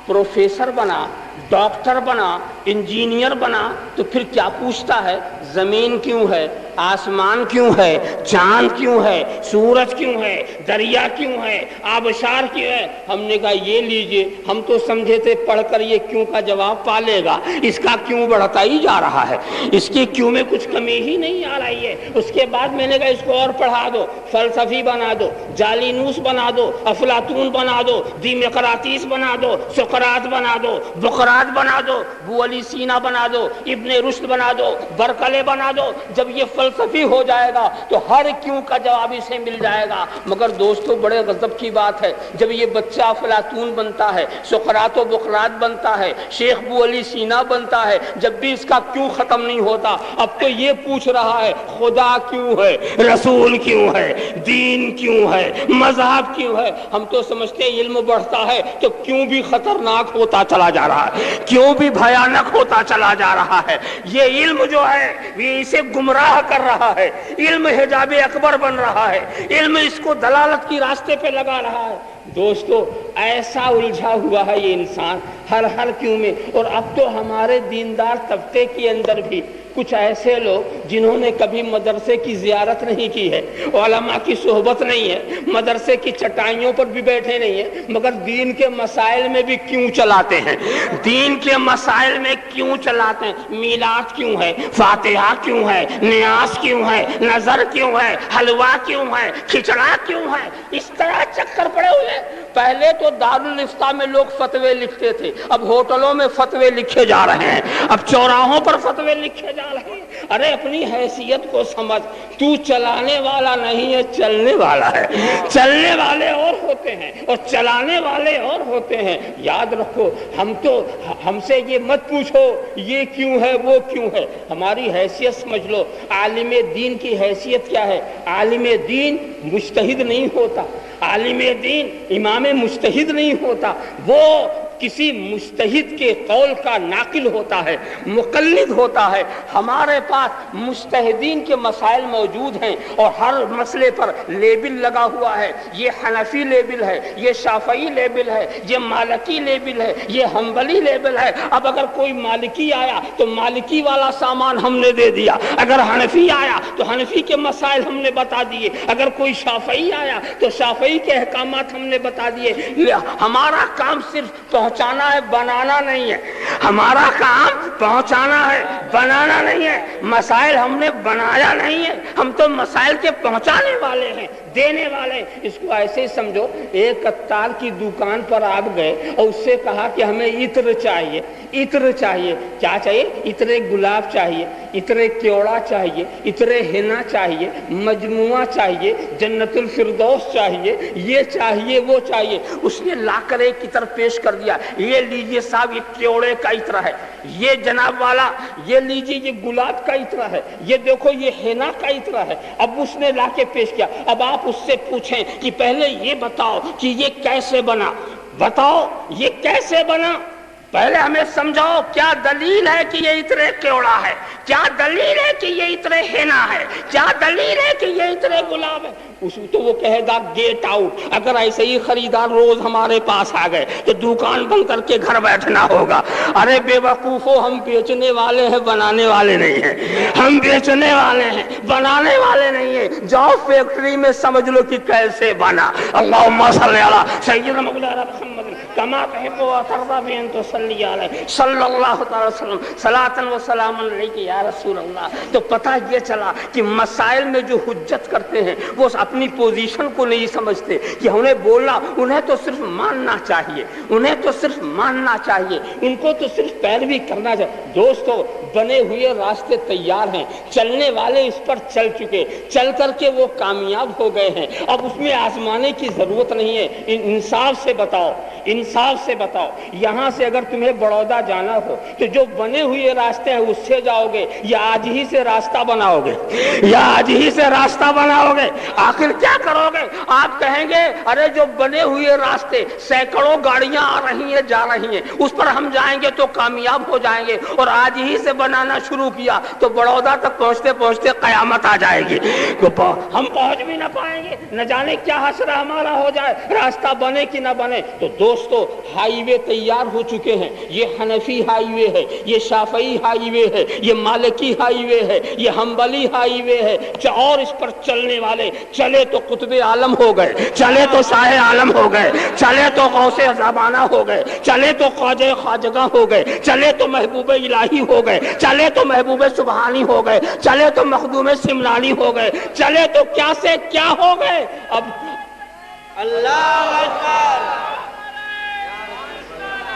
پروفیسر بنا، ڈاکٹر بنا، انجینئر بنا، تو پھر کیا پوچھتا ہے؟ زمین کیوں ہے، آسمان کیوں ہے، چاند کیوں ہے، سورج کیوں ہے، دریا کیوں ہے، آبشار کیوں ہے؟ ہم نے کہا یہ لیجئے، ہم تو سمجھے تھے پڑھ کر یہ کیوں کا جواب پا لے گا، اس کا کیوں بڑھتا ہی جا رہا ہے، اس کی کیوں میں کچھ کمی ہی نہیں آ رہی ہے۔ اس کے بعد میں نے کہا اس کو اور پڑھا دو، فلسفی بنا دو، جالینوس بنا دو، افلاطون بنا دو، دیمقراطیس بنا دو، سقراط بنا دو، بقراط بنا دو، ابو علی سینا بنا دو، ابن رشد بنا دو، برکلے بنا دو۔ جب یہ فلسفی ہو جائے گا تو ہر کیوں کا جواب اسے مل جائے گا۔ مگر دوستو، بڑے غضب کی بات ہے، جب یہ بچہ افلاطون بنتا ہے، سقراط و بقراط بنتا ہے، شیخ ابو علی سینا بنتا ہے، جب بھی اس کا کیوں ختم نہیں ہوتا، اب تو یہ پوچھ رہا ہے خدا کیوں ہے، رسول کیوں ہے، دین کیوں ہے، مذہب کیوں ہے۔ ہم تو سمجھتے ہیں علم بڑھتا ہے تو کیوں بھی خطرناک ہوتا چلا جا رہا ہے، کیوں بھی بھیانک ہوتا چلا جا رہا ہے۔ یہ علم جو ہے یہ اسے گمراہ کر رہا ہے، علم حجاب اکبر بن رہا ہے، علم اس کو دلالت کی راستے پہ لگا رہا ہے۔ دوستو، ایسا الجھا ہوا ہے یہ انسان ہر کیوں میں۔ اور اب تو ہمارے دیندار طبقے کے اندر بھی کچھ ایسے لوگ جنہوں نے کبھی مدرسے کی زیارت نہیں کی ہے، علماء کی صحبت نہیں ہے، مدرسے کی چٹائیوں پر بھی بیٹھے نہیں ہیں، مگر دین کے مسائل میں بھی کیوں چلاتے ہیں، دین کے مسائل میں کیوں چلاتے ہیں۔ میلاد کیوں ہے، فاتحہ کیوں ہے، نیاز کیوں ہے، نظر کیوں ہے، حلوہ کیوں ہے، کھچڑا کیوں ہے، اس طرح چکر پڑے ہوئے۔ پہلے تو دارالفتہ میں لوگ فتوے لکھتے تھے، اب ہوٹلوں میں فتوے لکھے جا رہے ہیں، اب چوراہوں پر فتوے لکھے جا رہے ہیں۔ ارے اپنی حیثیت کو سمجھ، تو چلانے والا نہیں ہے، چلنے والا ہے۔ چلنے والے اور ہوتے ہیں اور چلانے والے اور ہوتے ہیں۔ یاد رکھو، ہم سے یہ مت پوچھو یہ کیوں ہے وہ کیوں ہے، ہماری حیثیت سمجھ لو۔ عالم دین کی حیثیت کیا ہے؟ عالم دین مجتہد نہیں ہوتا، عالم دین امام مجتہد نہیں ہوتا، وہ کسی مجتہد کے قول کا ناقل ہوتا ہے، مقلد ہوتا ہے۔ ہمارے پاس مجتہدین کے مسائل موجود ہیں اور ہر مسئلے پر لیبل لگا ہوا ہے، یہ حنفی لیبل ہے، یہ شافعی لیبل ہے، یہ مالکی لیبل ہے، یہ حنبلی لیبل ہے۔ اب اگر کوئی مالکی آیا تو مالکی والا سامان ہم نے دے دیا، اگر حنفی آیا تو حنفی کے مسائل ہم نے بتا دیے، اگر کوئی شافعی آیا تو شافعی کے احکامات ہم نے بتا دیے۔ ہمارا کام صرف پہنچانا ہے، بنانا نہیں ہے۔ ہمارا کام پہنچانا ہے، بنانا نہیں ہے۔ مسائل ہم نے بنایا نہیں ہے، ہم تو مسائل کے پہنچانے والے ہیں، دینے والے ہیں۔ اس کو ایسے ہی سمجھو، ایک عطار کی دکان پر آپ گئے اور اس سے کہا کہ ہمیں عطر چاہیے، عطر چاہیے، کیا چاہیے؟ عطر گلاب چاہیے، عطر کیوڑا چاہیے، عطر ہنا چاہیے، مجموعہ چاہیے، جنت الفردوس چاہیے، یہ چاہیے وہ چاہیے۔ اس نے لا کر ایک عطر پیش کر دیا، یہ لیجئے صاحب، یہ کیوڑے کا عطر ہے، یہ جناب والا یہ لیجئے یہ گلاب کا عطر ہے، یہ دیکھو یہ ہنا کا عطر ہے۔ اب اس نے لا کے پیش کیا۔ اب آپ اس سے پوچھیں کہ پہلے یہ بتاؤ کہ یہ کیسے بنا، بتاؤ یہ کیسے بنا، پہلے ہمیں سمجھاؤ کیا دلیل ہے کہ یہ عطر کیوڑا ہے، کیا دلیل ہے کہ یہ عطر ہنا ہے، کیا دلیل ہے کہ یہ عطر گلاب ہے۔ اس تو وہ کہے گا گیٹ آؤٹ۔ اگر ایسے ہی خریدار روز ہمارے پاس آ گئے تو دکان بند کر کے گھر بیٹھنا ہوگا۔ ارے بے وقوفو، ہم بیچنے والے ہیں، بنانے والے نہیں ہیں، ہم بیچنے والے ہیں، بنانے والے نہیں ہیں۔ جاؤ فیکٹری میں سمجھ لو کہ کیسے بنا۔ اللہم صلی علی سیدنا محمد کما تحب و ترضى بأن تصلی علیہ صلی اللہ تعالی وسلم صلاۃ و سلام علیک یا رسول اللہ. تو پتہ یہ چلا کہ مسائل میں جو حجت کرتے ہیں وہ اپنی پوزیشن کو نہیں سمجھتے کہ انہیں بولنا، انہیں تو صرف ماننا چاہیے، انہیں تو صرف ماننا چاہیے، ان کو تو صرف پیروی کرنا چاہیے. دوستو بنے ہوئے راستے تیار ہیں، چلنے والے اس پر چل چکے، چل کر کے وہ کامیاب ہو گئے ہیں. اب اس میں آزمانے کی ضرورت نہیں ہے. انصاف سے بتاؤ، انصاف سے بتاؤ، یہاں سے اگر تمہیں بڑودہ جانا ہو تو جو بنے ہوئے راستے ہیں اس سے جاؤ گے یا آج ہی سے راستہ بناؤ گے، یا آج ہی سے راستہ بناؤ گے؟ آخر کیا کرو گے؟ آپ کہیں گے ارے جو بنے ہوئے راستے، سینکڑوں گاڑیاں آ رہی ہیں جا رہی ہیں، اس پر ہم جائیں گے تو کامیاب ہو جائیں گے، اور آج ہی سے بنانا شروع کیا تو بڑودہ تک پہنچتے پہنچتے قیامت آ جائے گی، ہم پہنچ بھی نہ پائیں گے، نہ جانے کیا حشر ہمارا ہو جائے، راستہ بنے کہ نہ بنے. تو دوستو ہائی وے تیار ہو چکے ہیں. یہ حنفی ہائی وے ہے، یہ شافعی ہائی وے ہے، یہ مالکی ہائی وے ہے، یہ حنبلی ہائی وے ہے. اور اس پر چلنے والے چلے تو قطب عالم ہو گئے، چلے تو شاہ عالم ہو گئے، چلے تو غوث زمانہ ہو گئے، چلے تو خواجہ خواجگاں ہو گئے، چلے تو محبوب الہی ہو گئے، چلے تو محبوب سبحانی ہو گئے، چلے تو مخدوم سمنانی ہو گئے، چلے تو کیا سے کیا ہو گئے. اب اللہ اکبر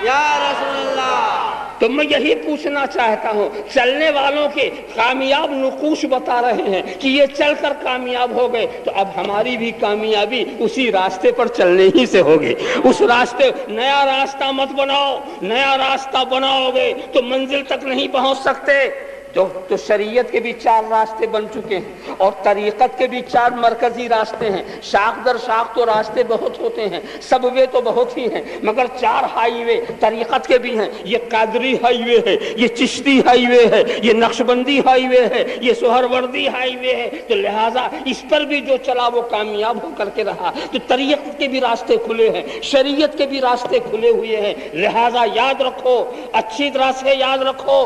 یا رسول اللہ. تو میں یہی پوچھنا چاہتا ہوں، چلنے والوں کے کامیاب نقوش بتا رہے ہیں کہ یہ چل کر کامیاب ہو گئے، تو اب ہماری بھی کامیابی اسی راستے پر چلنے ہی سے ہوگی. اس راستے، نیا راستہ مت بناؤ، نیا راستہ بناؤ گے تو منزل تک نہیں پہنچ سکتے. تو شریعت کے بھی 4 راستے بن چکے ہیں اور طریقت کے بھی 4 مرکزی راستے ہیں. شاخ در شاخ تو راستے بہت ہوتے ہیں، سب وے تو بہت ہی ہیں، مگر 4 ہائی وے طریقت کے بھی ہیں. یہ قادری ہائی وے ہے، یہ چشتی ہائی وے ہے، یہ نقشبندی ہائی وے ہے، یہ سہروردی ہائی وے ہے. تو لہٰذا اس پر بھی جو چلا وہ کامیاب ہو کر کے رہا. تو طریقت کے بھی راستے کھلے ہیں، شریعت کے بھی راستے کھلے ہوئے ہیں. لہٰذا یاد رکھو، اچھی طرح سے یاد رکھو،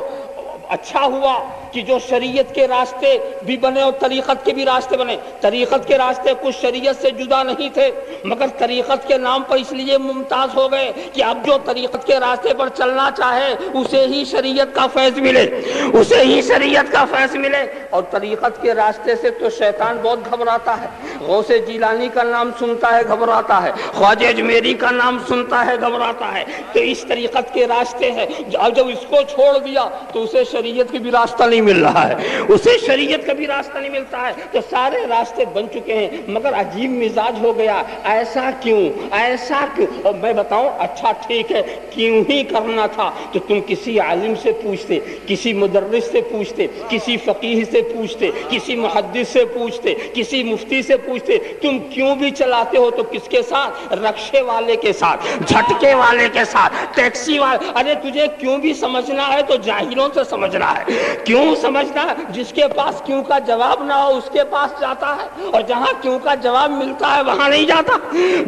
اچھا ہوا کہ جو شریعت کے راستے بھی بنے اور طریقت کے بھی راستے بنے. طریقت کے راستے کچھ شریعت سے جدا نہیں تھے، مگر طریقت کے نام پر اس لیے ممتاز ہو گئے کہ اب جو طریقت کے راستے پر چلنا چاہے اسے ہی شریعت کا فیض ملے، اسے ہی شریعت کا فیض ملے. اور طریقت کے راستے سے تو شیطان بہت گھبراتا ہے. غوث جیلانی کا نام سنتا ہے گھبراتا ہے، خواجہ اجمیری کا نام سنتا ہے گھبراتا ہے. تو اس طریقت کے راستے ہیں، جب اس کو چھوڑ دیا تو اسے شریعت کی بھی راستہ نہیں مل رہا ہے، اسے شریعت کا بھی راستہ نہیں ملتا ہے. تو سارے راستے بن چکے ہیں، مگر عجیب مزاج ہو گیا. ایسا کیوں، ایسا کیوں؟ اور میں بتاؤں، اچھا ٹھیک ہے، کیوں ہی کرنا تھا تو تم کسی عالم سے پوچھتے، کسی مدرس سے پوچھتے، کسی فقیہ سے پوچھتے، کسی محدث سے پوچھتے، کسی مفتی سے پوچھتے. تم کیوں بھی چلاتے ہو تو کس کے ساتھ؟ رکشے والے کے ساتھ، جھٹکے والے کے ساتھ، ٹیکسی والے. ارے تجھے کیوں بھی سمجھنا ہے تو جاہلوں سے سمجھنا ہے. کیوں سمجھنا ہے؟ جس کے پاس کیوں کا جواب نہ ہو اس کے پاس جاتا ہے، اور جہاں کیوں کا جواب ملتا ہے وہاں نہیں جاتا،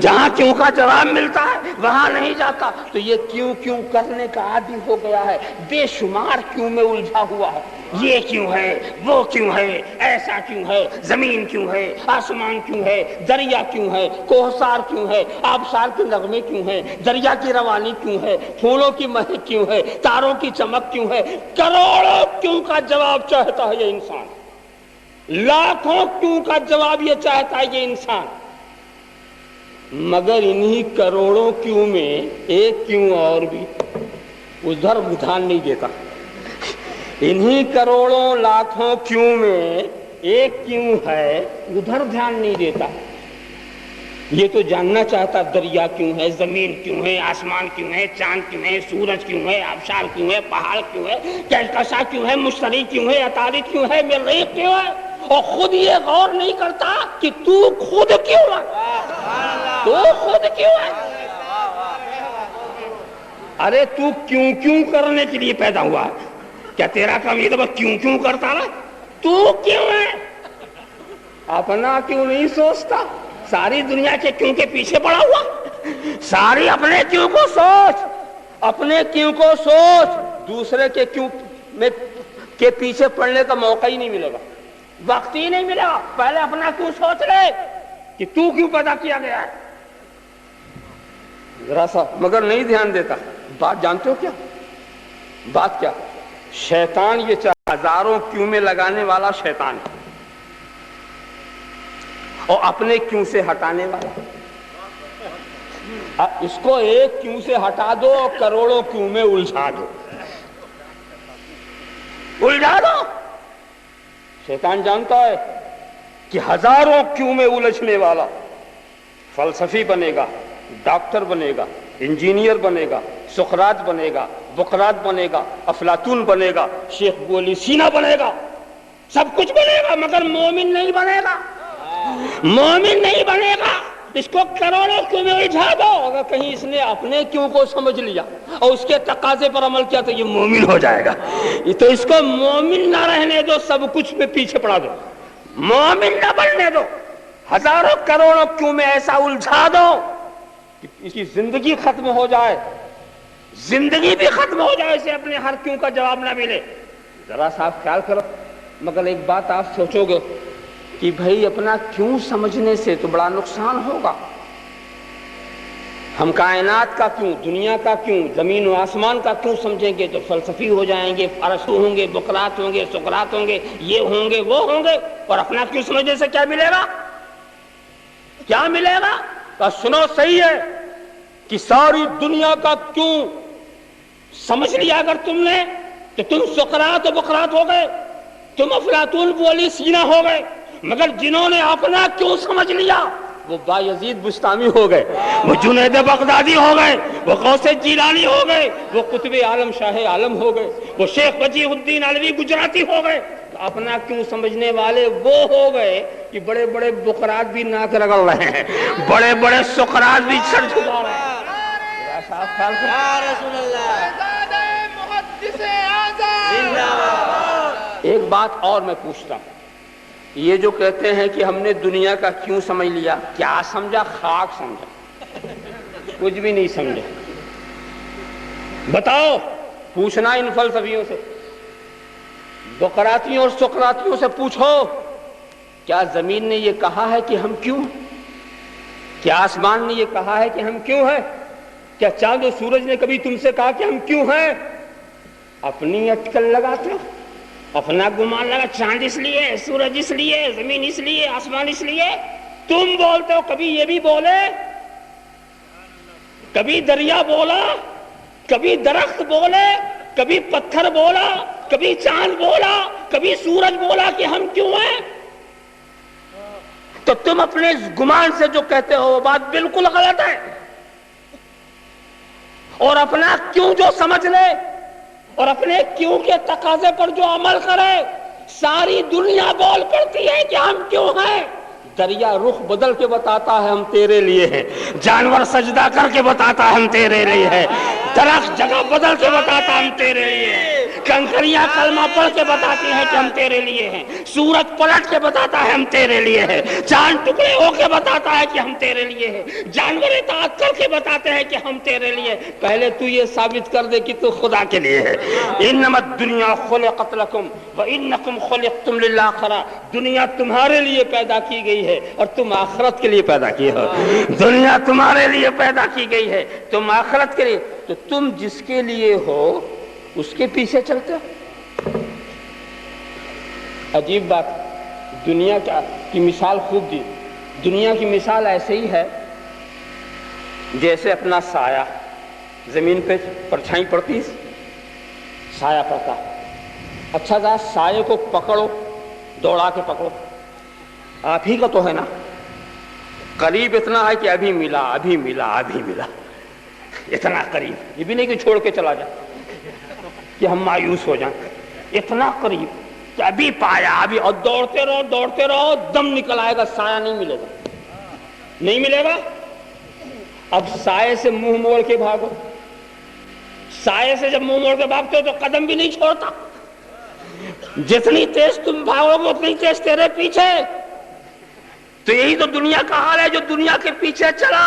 جہاں کیوں کا جواب ملتا ہے وہاں نہیں جاتا. تو یہ کیوں کیوں کرنے کا عادی ہو گیا ہے، بے شمار کیوں میں الجھا ہوا ہے. یہ کیوں ہے، وہ کیوں ہے، ایسا کیوں ہے، زمین کیوں ہے، آسمان کیوں ہے، دریا کیوں ہے، کوہسار کیوں ہے، آبشار کے نغمے کیوں ہیں، دریا کی روانی کیوں ہے، پھولوں کی مہک کیوں ہے، تاروں کی چمک کیوں ہے. کروڑوں کیوں کا جواب چاہتا ہے یہ انسان، لاکھوں کیوں کا جواب یہ چاہتا ہے یہ انسان. مگر انہی کروڑوں کیوں میں ایک کیوں اور بھی ادھر دھیان نہیں دیتا. انہی کروڑوں لاکھوں کیوں میں ایک کیوں ہے ادھر دھیان نہیں دیتا. یہ تو جاننا چاہتا دریا کیوں ہے، زمین کیوں ہے، آسمان کیوں ہے، چاند کیوں ہے، سورج کیوں ہے، آبشار کیوں ہے، پہاڑ کیوں ہے، کہکشاں کیوں ہے، مشتری کیوں ہے، عطارد کیوں ہے، مریخ کیوں ہے. اور خود یہ غور نہیں کرتا کہ تو خود کیوں ہے، تو خود کیوں ہے. ارے تو کیوں کیوں کرنے کے لیے پیدا ہوا ہے. کیا تیرا کام یہ تو کیوں کیوں کرتا رہا؟ تو کیوں ہے، اپنا کیوں نہیں سوچتا؟ ساری دنیا کے کیوں کے پیچھے پڑا ہوا، ساری اپنے کیوں کو سوچ، اپنے کیوں کو سوچ. دوسرے کے کیوں میں کے پیچھے پڑنے کا موقع ہی نہیں ملے گا، وقت ہی نہیں ملے گا. پہلے اپنا کیوں سوچ لے کہ تو کیوں پیدا کیا گیا ہے. ذرا سا مگر نہیں دھیان دیتا. بات جانتے ہو کیا؟ بات کیا؟ شیطان یہ ہزاروں کیوں میں لگانے والا شیطان ہے اور اپنے کیوں سے ہٹانے والا. اس کو ایک کیوں سے ہٹا دو اور کروڑوں کیوں میں الجھا دو. الجھا دو. شیطان جانتا ہے کہ ہزاروں کیوں میں الجھنے والا فلسفی بنے گا، ڈاکٹر بنے گا، انجینئر بنے گا، سقراط بنے گا، بقراط بنے گا، افلاطون بنے گا، شیخ ابو علی سینا بنے گا، سب کچھ بنے گا مگر مومن نہیں بنے گا. مومن نہیں بنے گا. اس کو کروڑوں کیوں میں الجھا دو. اگر کہیں اس نے اپنے کیوں کو سمجھ لیا اور اس کے تقاضے پر عمل کیا تو یہ مومن ہو جائے گا. تو اس کو مومن نہ رہنے دو، سب کچھ میں پیچھے پڑا دو. مومن نہ بننے دو. ہزاروں کروڑوں کیوں میں ایسا الجھا دو کہ اس کی زندگی ختم ہو جائے، زندگی بھی ختم ہو جائے، اسے اپنے ہر کیوں کا جواب نہ ملے. ذرا سا آپ خیال کرو. مگر ایک بات آپ سوچو گے کہ بھائی اپنا کیوں سمجھنے سے تو بڑا نقصان ہوگا. ہم کائنات کا کیوں، دنیا کا کیوں، زمین و آسمان کا کیوں سمجھیں گے تو فلسفی ہو جائیں گے، ارسطو ہوں گے، بقراط ہوں گے، سقراط ہوں گے، یہ ہوں گے، وہ ہوں گے. اور اپنا کیوں سمجھنے سے کیا ملے گا؟ کیا ملے گا؟ تو سنو، صحیح ہے کہ ساری دنیا کا کیوں سمجھ لیا اگر تم نے تو تم سقراط و بقراط ہو گئے، تم افلاطون ابو علی سینا ہو گئے. مگر جنہوں نے اپنا کیوں سمجھ لیا وہ بایزید بستامی ہو گئے، وہ جنید بغدادی ہو گئے، وہ غوث جیلانی ہو گئے، وہ قطب عالم شاہ عالم ہو گئے، وہ شیخ وجیہ الدین علوی گجراتی ہو گئے. اپنا کیوں سمجھنے والے وہ ہو گئے کہ بڑے بڑے بقراط بھی ناک رگڑ رہے ہیں، بڑے بڑے سقراط بھی سر جھکا رہے ہیں. یا رسول اللہ. ایک بات اور میں پوچھتا ہوں. یہ جو کہتے ہیں کہ ہم نے دنیا کا کیوں سمجھ لیا، کیا سمجھا؟ خاک سمجھا، کچھ بھی نہیں سمجھا. بتاؤ، پوچھنا ان فلسفیوں سے، بقراطیوں اور سقراطیوں سے پوچھو، کیا زمین نے یہ کہا ہے کہ ہم کیوں؟ کیا آسمان نے یہ کہا ہے کہ ہم کیوں ہیں؟ کیا چاند و سورج نے کبھی تم سے کہا کہ ہم کیوں ہیں؟ اپنی اٹکل لگاتے ہو، اپنا گمان لگا. چاند اس لیے، سورج اس لیے، زمین اس لیے، آسمان اس لیے. تم بولتے ہو، کبھی یہ بھی بولے، کبھی دریا بولا، کبھی درخت بولے، کبھی پتھر بولا، کبھی چاند بولا، کبھی سورج بولا کہ ہم کیوں ہیں؟ تو تم اپنے گمان سے جو کہتے ہو وہ بات بالکل غلط ہے. اور اپنا کیوں جو سمجھ لے اور اپنے کیوں کے تقاضے پر جو عمل کرے، ساری دنیا بول پڑتی ہے کہ ہم کیوں ہیں. دریا رخ بدل کے بتاتا ہے ہم تیرے لیے ہیں، جانور سجدہ کر کے بتاتا ہے ہم تیرے لیے ہیں، درخت جگہ بدل کے بتاتا ہم تیرے لیے ہیں، کنکریاں کلمہ پڑھ کے بتاتی ہیں کہ ہم تیرے لیے ہیں، سورج پلٹ کے بتاتا ہے ہم تیرے لیے ہیں، چاند ٹکڑے ہو کے بتاتا ہے کہ ہم تیرے لیے ہیں، جانور اطاعت کر کے بتاتے ہیں کہ ہم تیرے لیے. پہلے تو یہ ثابت کر دے کہ تو خدا کے لیے ہے. انما الدنیا خلقت لکم وانکم خلقتم للآخرہ. دنیا تمہارے لیے پیدا کی گئی ہے اور تم آخرت کے لیے پیدا کی ہو. دنیا تمہارے لیے پیدا کی گئی ہے، تم آخرت کے لیے. تو تم جس کے لیے ہو اس کے پیچھے چلتے ہو. عجیب بات. دنیا کی مثال خوب دی. دنیا کی مثال ایسے ہی ہے جیسے اپنا سایہ، زمین پہ پرچھائی پڑتی، سایہ پڑتا. اچھا ذرا سایہ کو پکڑو، دوڑا کے پکڑو. آپ ہی کا تو ہے نا، قریب اتنا ہے کہ ابھی ملا، ابھی ملا، ابھی ملا، اتنا قریب. یہ بھی نہیں کہ چھوڑ کے چلا جائے کہ ہم مایوس ہو جائیں. اتنا قریب کہ ابھی پایا، ابھی. اور دوڑتے رہو، دوڑتے رہو، دم نکل آئے گا، سایہ نہیں ملے گا. نہیں ملے گا. اب سائے سے منہ موڑ کے بھاگو. سائے سے جب منہ موڑ کے بھاگتے ہو تو قدم بھی نہیں چھوڑتا. جتنی تیز تم بھاگو گے اتنی تیز تیرے پیچھے. تو یہی تو دنیا کا حال ہے. جو دنیا کے پیچھے چلا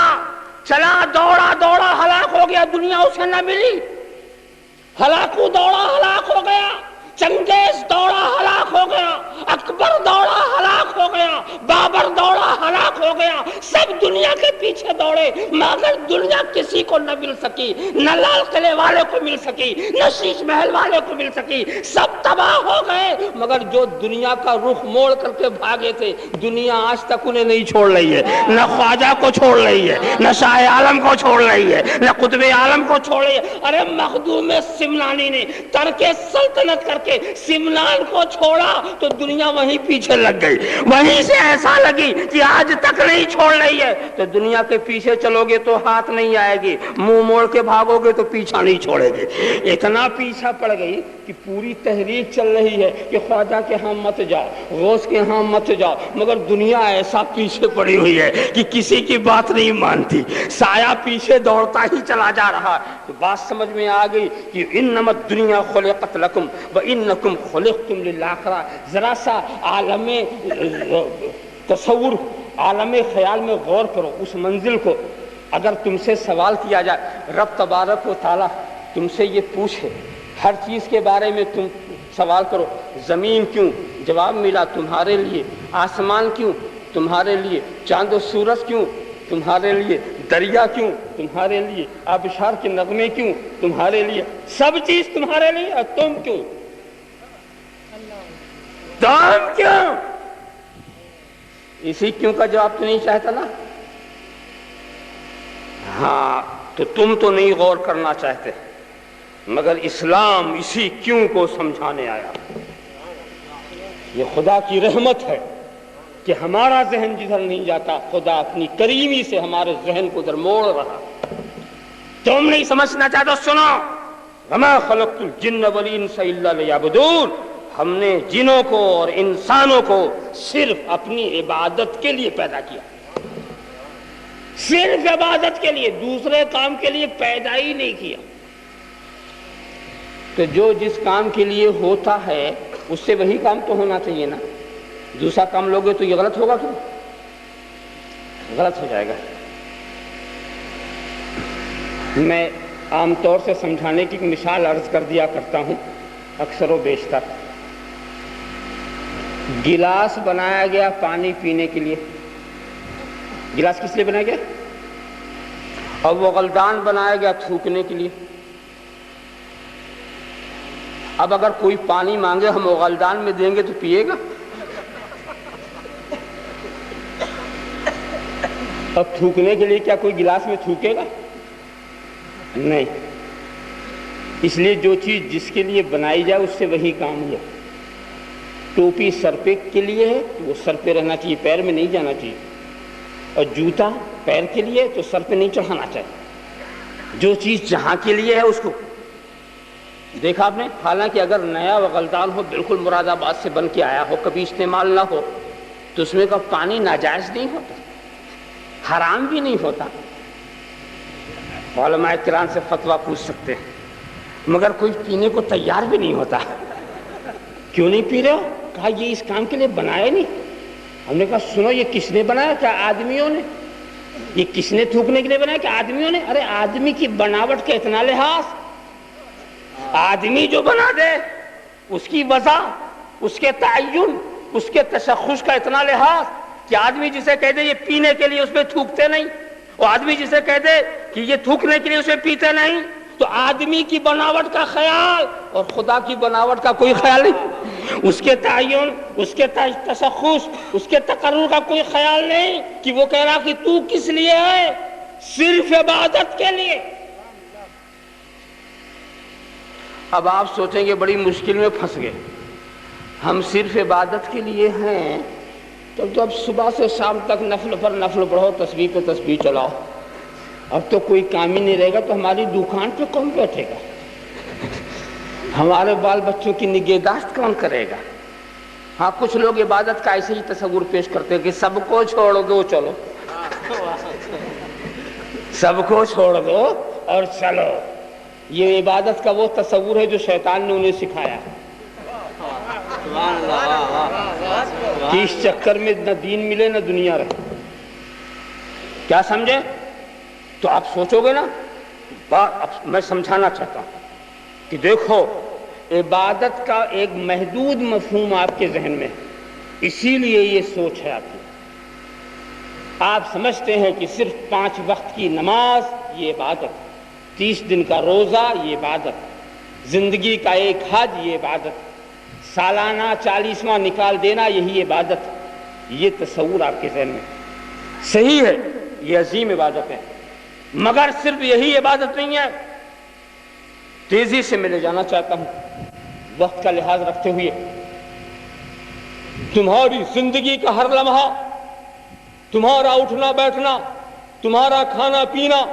چلا، دوڑا دوڑا، ہلاک ہو گیا. دنیا اسے نہ ملی. ہلاکو دوڑا، ہلاک ہو گیا. چنگیز دوڑا ہلاک ہو گیا، اکبر دوڑا ہلاک ہو گیا، بابر دوڑا ہلاک ہو گیا، سب دنیا کے پیچھے دوڑے مگر دنیا کسی کو نہ مل سکی، نہ لال قلعے والے کو مل سکی، نہ شیش محل والے کو مل سکی، سب تباہ ہو گئے مگر جو دنیا کا رخ موڑ کر کے بھاگے تھے دنیا آج تک انہیں نہیں چھوڑ رہی ہے، نہ خواجہ کو چھوڑ رہی ہے، نہ شاہ عالم کو چھوڑ رہی ہے، نہ قطب عالم کو چھوڑ رہی ہے۔ ارے مخدوم سمنانی نے ترک سلطنت کر کے سمنان کو چھوڑا تو دنیا وہیں پیچھے لگ گئی، وہیں سے ایسا لگی کہ آج تک نہیں چھوڑ رہی ہے، تو دنیا کے پیچھے چلو گے تو ہاتھ نہیں آئے گی، منہ موڑ کے بھاگو گے تو پیچھا نہیں چھوڑے گے۔ اتنا پیچھا پڑ گئی کہ پوری تحریک چل رہی ہے کہ خواجہ کے ہاں مت جاؤ، غوث کے ہاں مت جاؤ، مگر دنیا ایسا پیچھے پڑی ہوئی ہے کہ کسی کی بات نہیں مانتی، سایہ پیچھے دوڑتا ہی چلا جا رہا۔ تو بات سمجھ میں آ گئی کہ انما الدنیا خلقت لکم وانکم خلقتم للآخرہ۔ ذرا سا عالم تصور، عالم خیال میں غور کرو، اس منزل کو اگر تم سے سوال کیا جائے، رب تبارک و تعالیٰ تم سے یہ پوچھے، ہر چیز کے بارے میں تم سوال کرو، زمین کیوں؟ جواب ملا تمہارے لیے، آسمان کیوں؟ تمہارے لیے، چاند و سورج کیوں؟ تمہارے لیے، دریا کیوں؟ تمہارے لیے، آبشار کے نغمے کیوں؟ تمہارے لیے، سب چیز تمہارے لیے، اور تم کیوں؟ تم کیوں؟ اسی کیوں کا جواب تو نہیں چاہتا نا؟ ہاں تو تم تو نہیں غور کرنا چاہتے، مگر اسلام اسی کیوں کو سمجھانے آیا۔ یہ خدا کی رحمت ہے کہ ہمارا ذہن جدھر نہیں جاتا خدا اپنی کریمی سے ہمارے ذہن کو ادھر موڑ رہا۔ تم نہیں سمجھنا چاہتے، سنو، وما خلقت الجن والانس الا لیعبدون، ہم نے جنوں کو اور انسانوں کو صرف اپنی عبادت کے لیے پیدا کیا، صرف عبادت کے لیے، دوسرے کام کے لیے پیدا ہی نہیں کیا۔ تو جو جس کام کے لیے ہوتا ہے اس سے وہی کام تو ہونا چاہیے نا، دوسرا کام لوگے تو یہ غلط ہوگا، کیوں غلط ہو جائے گا۔ میں عام طور سے سمجھانے کی مثال عرض کر دیا کرتا ہوں، اکثر و بیشتر گلاس بنایا گیا پانی پینے کے لیے، گلاس کس لیے بنایا گیا؟ اور وہ غلدان بنایا گیا تھوکنے کے لیے۔ اب اگر کوئی پانی مانگے ہم غلدان میں دیں گے تو پیے گا؟ اب تھوکنے کے لیے کیا کوئی گلاس میں تھوکے گا؟ نہیں۔ اس لیے جو چیز جس کے لیے بنائی جائے اس سے وہی کام ہے۔ ٹوپی سر پہ کے لیے ہے وہ سر پہ رہنا چاہیے، پیر میں نہیں جانا چاہیے، اور جوتا پیر کے لیے تو سر پہ نہیں چڑھانا چاہیے۔ جو چیز جہاں کے لیے ہے اس کو دیکھا آپ نے، حالانکہ اگر نیا غلطان ہو، بالکل مراد آباد سے بن کے آیا ہو، کبھی استعمال نہ ہو، تو اس میں کا پانی ناجائز نہیں ہوتا، حرام بھی نہیں ہوتا، علماء کرام سے فتویٰ پوچھ سکتے ہیں، مگر کوئی پینے کو تیار بھی نہیں ہوتا۔ کیوں نہیں پی رہے ہو؟ کہا یہ اس کام کے لیے بنایا نہیں۔ ہم نے کہا سنو، یہ کس نے بنایا؟ کیا آدمیوں نے؟ یہ کس نے تھوکنے کے لیے بنایا؟ کیا آدمیوں نے؟ ارے آدمی کی بناوٹ کا اتنا لحاظ، آدمی جو بنا دے اس کی وضع، اس کے تعین، اس کے تشخص کا اتنا لحاظ کہ آدمی جسے کہہ دے یہ پینے کے لیے اس میں تھوکتے نہیں، اور آدمی جسے کہہ دے کہ یہ تھوکنے کے لیے اس میں پیتے نہیں، تو آدمی کی بناوٹ کا خیال اور خدا کی بناوٹ کا کوئی خیال نہیں، اس کے تعین، اس کے تشخص، اس کے تقرر کا کوئی خیال نہیں کہ وہ کہہ رہا کہ تو کس لیے ہے؟ صرف عبادت کے لیے۔ اب آپ سوچیں گے بڑی مشکل میں پھنس گئے، ہم صرف عبادت کے لیے ہیں تو اب صبح سے شام تک نفل پر نفل پڑھو، تسبیح پہ تسبیح چلاؤ، اب تو کوئی کام ہی نہیں رہے گا، تو ہماری دکان پہ کون بیٹھے گا؟ ہمارے بال بچوں کی نگہداشت کون کرے گا؟ ہاں کچھ لوگ عبادت کا ایسے ہی تصور پیش کرتے ہیں کہ سب کو چھوڑ دو چلو، سب کو چھوڑ دو اور چلو۔ یہ عبادت کا وہ تصور ہے جو شیطان نے انہیں سکھایا کہ اس چکر میں نہ دین ملے نہ دنیا رہے۔ کیا سمجھے؟ تو آپ سوچو گے نا، میں سمجھانا چاہتا ہوں کہ دیکھو عبادت کا ایک محدود مفہوم آپ کے ذہن میں ہے، اسی لیے یہ سوچ ہے آپ کی۔ آپ سمجھتے ہیں کہ صرف 5 وقت کی نماز یہ عبادت، 30 دن کا روزہ یہ عبادت، زندگی کا ایک حج یہ عبادت، سالانہ 40واں نکال دینا یہی عبادت۔ یہ تصور آپ کے ذہن میں صحیح ہے، یہ عظیم عبادت ہے، مگر صرف یہی عبادت نہیں ہے۔ تیزی سے میں لے جانا چاہتا ہوں وقت کا لحاظ رکھتے ہوئے۔ تمہاری زندگی کا ہر لمحہ، تمہارا اٹھنا بیٹھنا، تمہارا کھانا پینا،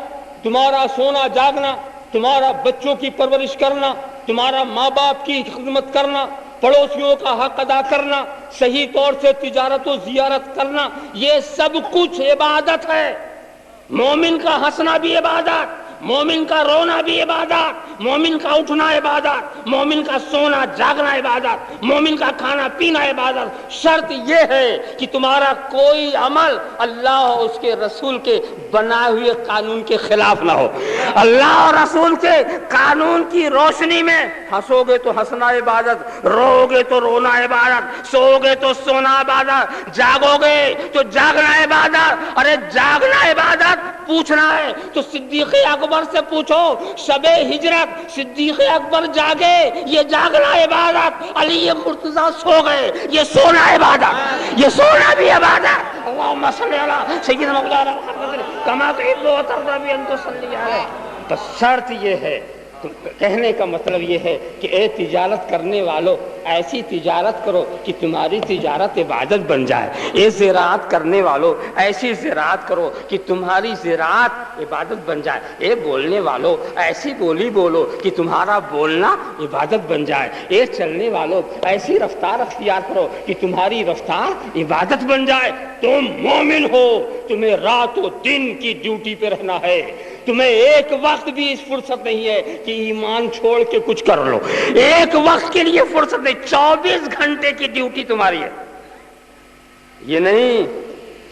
تمہارا سونا جاگنا، تمہارا بچوں کی پرورش کرنا، تمہارا ماں باپ کی خدمت کرنا، پڑوسیوں کا حق ادا کرنا، صحیح طور سے تجارت و زیارت کرنا، یہ سب کچھ عبادت ہے۔ مومن کا ہنسنا بھی عبادت، مومن کا رونا بھی عبادت، مومن کا اٹھنا عبادت، مومن کا سونا جاگنا عبادت، مومن کا کھانا پینا عبادت۔ شرط یہ ہے کہ تمہارا کوئی عمل اللہ اور اس کے رسول کے بنائے ہوئے قانون کے خلاف نہ ہو۔ اللہ اور رسول کے قانون کی روشنی میں ہنسو گے تو ہنسنا عبادت، رو گے تو رونا عبادت، سو گے تو سونا عبادت، جاگو گے تو جاگنا عبادت۔ ارے جاگنا عبادت پوچھنا ہے تو صدیق اکبر سے پوچھو، شب ہجرت صدیق اکبر جاگے، یہ جاگنا عبادت، علی مرتضیٰ سو گئے، یہ سونا عبادت، یہ سونا بھی عبادت۔ اللہم صلی علی سیدنا مولانا محمد کما تحب و ترضی بان تصلی علیہ۔ تو شرط یہ ہے، کہنے کا مطلب یہ ہے کہ اے تجارت کرنے والو، ایسی تجارت کرو کہ تمہاری تجارت عبادت بن جائے۔ اے زراعت کرنے والو، ایسی زراعت کرو کہ تمہاری زراعت عبادت بن جائے۔ اے بولنے والو، ایسی بولی بولو کہ تمہارا بولنا عبادت بن جائے۔ اے چلنے والو، ایسی رفتار اختیار کرو کہ تمہاری رفتار عبادت بن جائے۔ تم مومن ہو، تمہیں رات و دن کی ڈیوٹی پہ رہنا ہے، تمہیں ایک وقت بھی اس فرصت نہیں ہے کہ ایمان چھوڑ کے کچھ کر لو، ایک وقت کے لیے فرصت نہیں، 24 گھنٹے کی ڈیوٹی تمہاری ہے۔ یہ نہیں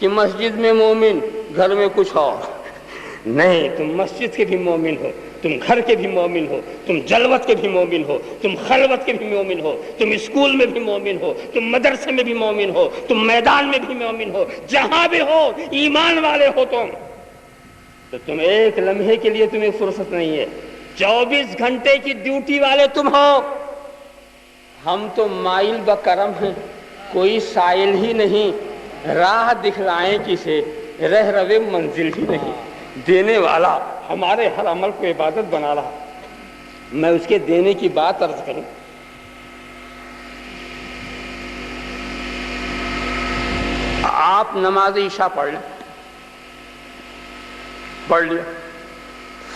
کہ مسجد میں مومن، گھر میں کچھ اور نہیں، تم مسجد کے بھی مومن ہو، تم گھر کے بھی مومن ہو، تم جلوت کے بھی مومن ہو، تم خلوت کے بھی مومن ہو، تم اسکول میں بھی مومن ہو، تم مدرسے میں بھی مومن ہو، تم میدان میں بھی مومن ہو، جہاں بھی ہو ایمان والے ہو تم، تو تم ایک لمحے کے لیے تمہیں فرصت نہیں ہے، 24 گھنٹے کی ڈیوٹی والے تم ہو۔ ہم تو مائل بکرم ہیں، کوئی سائل ہی نہیں، راہ دکھلائیں کسے، رہ روے منزل ہی نہیں۔ دینے والا ہمارے ہر عمل کو عبادت بنا رہا، میں اس کے دینے کی بات عرض کروں۔ آپ نماز عشاء پڑھ لیں، پڑھ لیا،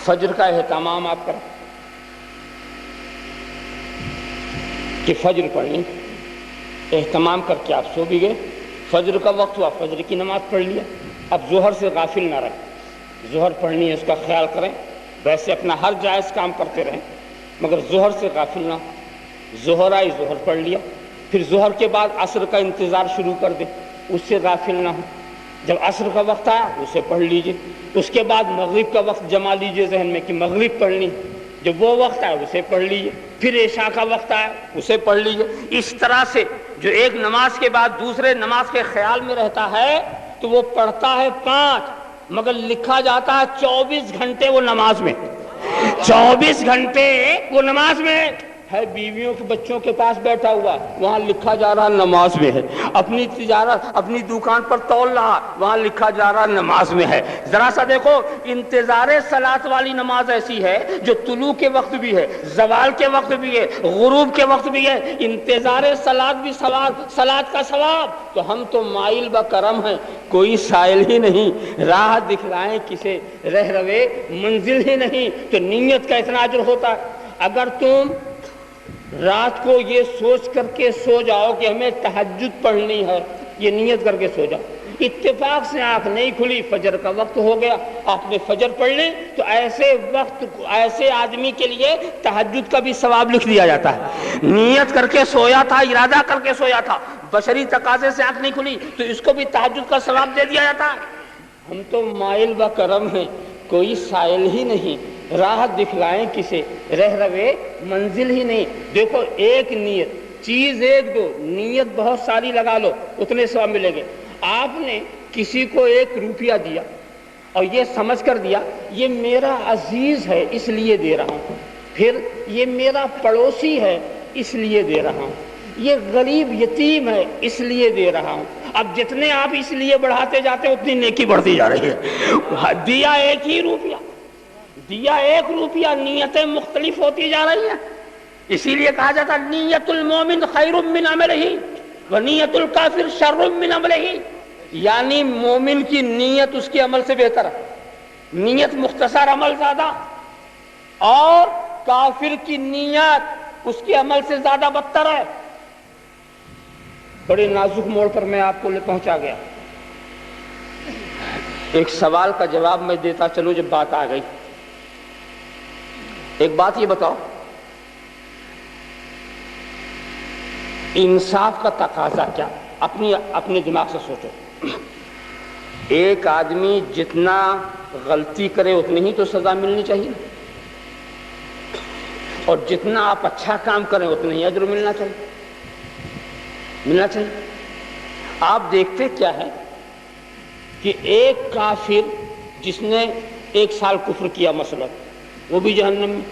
فجر کا اہتمام آپ کریں کہ فجر پڑھنی، اہتمام کر کے آپ سو بھی گئے، فجر کا وقت ہوا، فجر کی نماز پڑھ لیا، اب ظہر سے غافل نہ رہیں، ظہر پڑھنی ہے اس کا خیال کریں، ویسے اپنا ہر جائز کام کرتے رہیں مگر ظہر سے غافل نہ ہو۔ ظہر آئی، ظہر پڑھ لیا، پھر ظہر کے بعد عصر کا انتظار شروع کر دیں، اس سے غافل نہ ہو۔ جب عصر کا وقت آیا اسے پڑھ لیجئے، اس کے بعد مغرب کا وقت جما لیجئے ذہن میں کہ مغرب پڑھنی، جب وہ وقت آیا اسے پڑھ لیجئے، پھر عشاء کا وقت آیا اسے پڑھ لیجئے۔ اس طرح سے جو ایک نماز کے بعد دوسرے نماز کے خیال میں رہتا ہے تو وہ پڑھتا ہے 5 مگر لکھا جاتا ہے 24 گھنٹے وہ نماز میں، 24 گھنٹے وہ نماز میں ہے۔ بیویوں کے بچوں کے پاس بیٹھا ہوا، وہاں لکھا جا رہا نماز میں ہے، اپنی تجارت اپنی دکان پر تول رہا، وہاں لکھا جا رہا نماز میں ہے۔ ذرا سا دیکھو، انتظار صلاۃ والی نماز ایسی ہے جو طلوع کے وقت بھی ہے، زوال کے وقت بھی ہے، غروب کے وقت بھی ہے، انتظار صلاۃ بھی صلاۃ کا ثواب۔ تو ہم تو مائل بکرم ہیں، کوئی سائل ہی نہیں، راہ دکھلائیں کسے، رہ روے منزل ہی نہیں، تو نیت کا اتنا اجر ہوتا ہے۔ اگر تم رات کو یہ سوچ کر کے سو جاؤ کہ ہمیں تہجد پڑھنی ہے، یہ نیت کر کے سو جاؤ، اتفاق سے آنکھ نہیں کھلی، فجر کا وقت ہو گیا، آپ نے فجر پڑھ لی، تو ایسے وقت ایسے آدمی کے لیے تہجد کا بھی ثواب لکھ دیا جاتا ہے۔ نیت کر کے سویا تھا، ارادہ کر کے سویا تھا، بشری تقاضے سے آنکھ نہیں کھلی تو اس کو بھی تہجد کا ثواب دے دیا جاتا ہے۔ ہم تو مائل و کرم ہیں، کوئی سائل ہی نہیں، راحت دکھلائیں کسے رہ روے منزل ہی نہیں. دیکھو ایک نیت چیز ایک دو نیت بہت ساری لگا لو اتنے ثواب ملیں گے. آپ نے کسی کو 1 روپیہ دیا اور یہ سمجھ کر دیا یہ میرا عزیز ہے اس لیے دے رہا ہوں, پھر یہ میرا پڑوسی ہے اس لیے دے رہا ہوں, یہ غریب یتیم ہے اس لیے دے رہا ہوں. اب جتنے آپ اس لیے بڑھاتے جاتے اتنی نیکی بڑھتی جا رہی ہے. دیا 1 ہی روپیہ, دیا 1 روپیہ, نیتیں مختلف ہوتی جا رہی ہیں. اسی لیے کہا جاتا نیت المومن خیر من عملہ ونیت الکافر شر من عملہ, یعنی مومن کی نیت اس کے عمل سے بہتر ہے, نیت مختصر عمل زیادہ, اور کافر کی نیت اس کے عمل سے زیادہ بدتر ہے. بڑے نازک موڑ پر میں آپ کو پہنچا گیا. ایک سوال کا جواب میں دیتا چلو جب بات آ گئی. ایک بات یہ بتاؤ, انصاف کا تقاضا کیا؟ اپنے دماغ سے سوچو. ایک آدمی جتنا غلطی کرے اتنی ہی تو سزا ملنی چاہیے, اور جتنا آپ اچھا کام کریں اتنا ہی اجر ملنا چاہیے. آپ دیکھتے کیا ہے کہ ایک کافر جس نے 1 سال کفر کیا مثلا وہ بھی جہنم میں,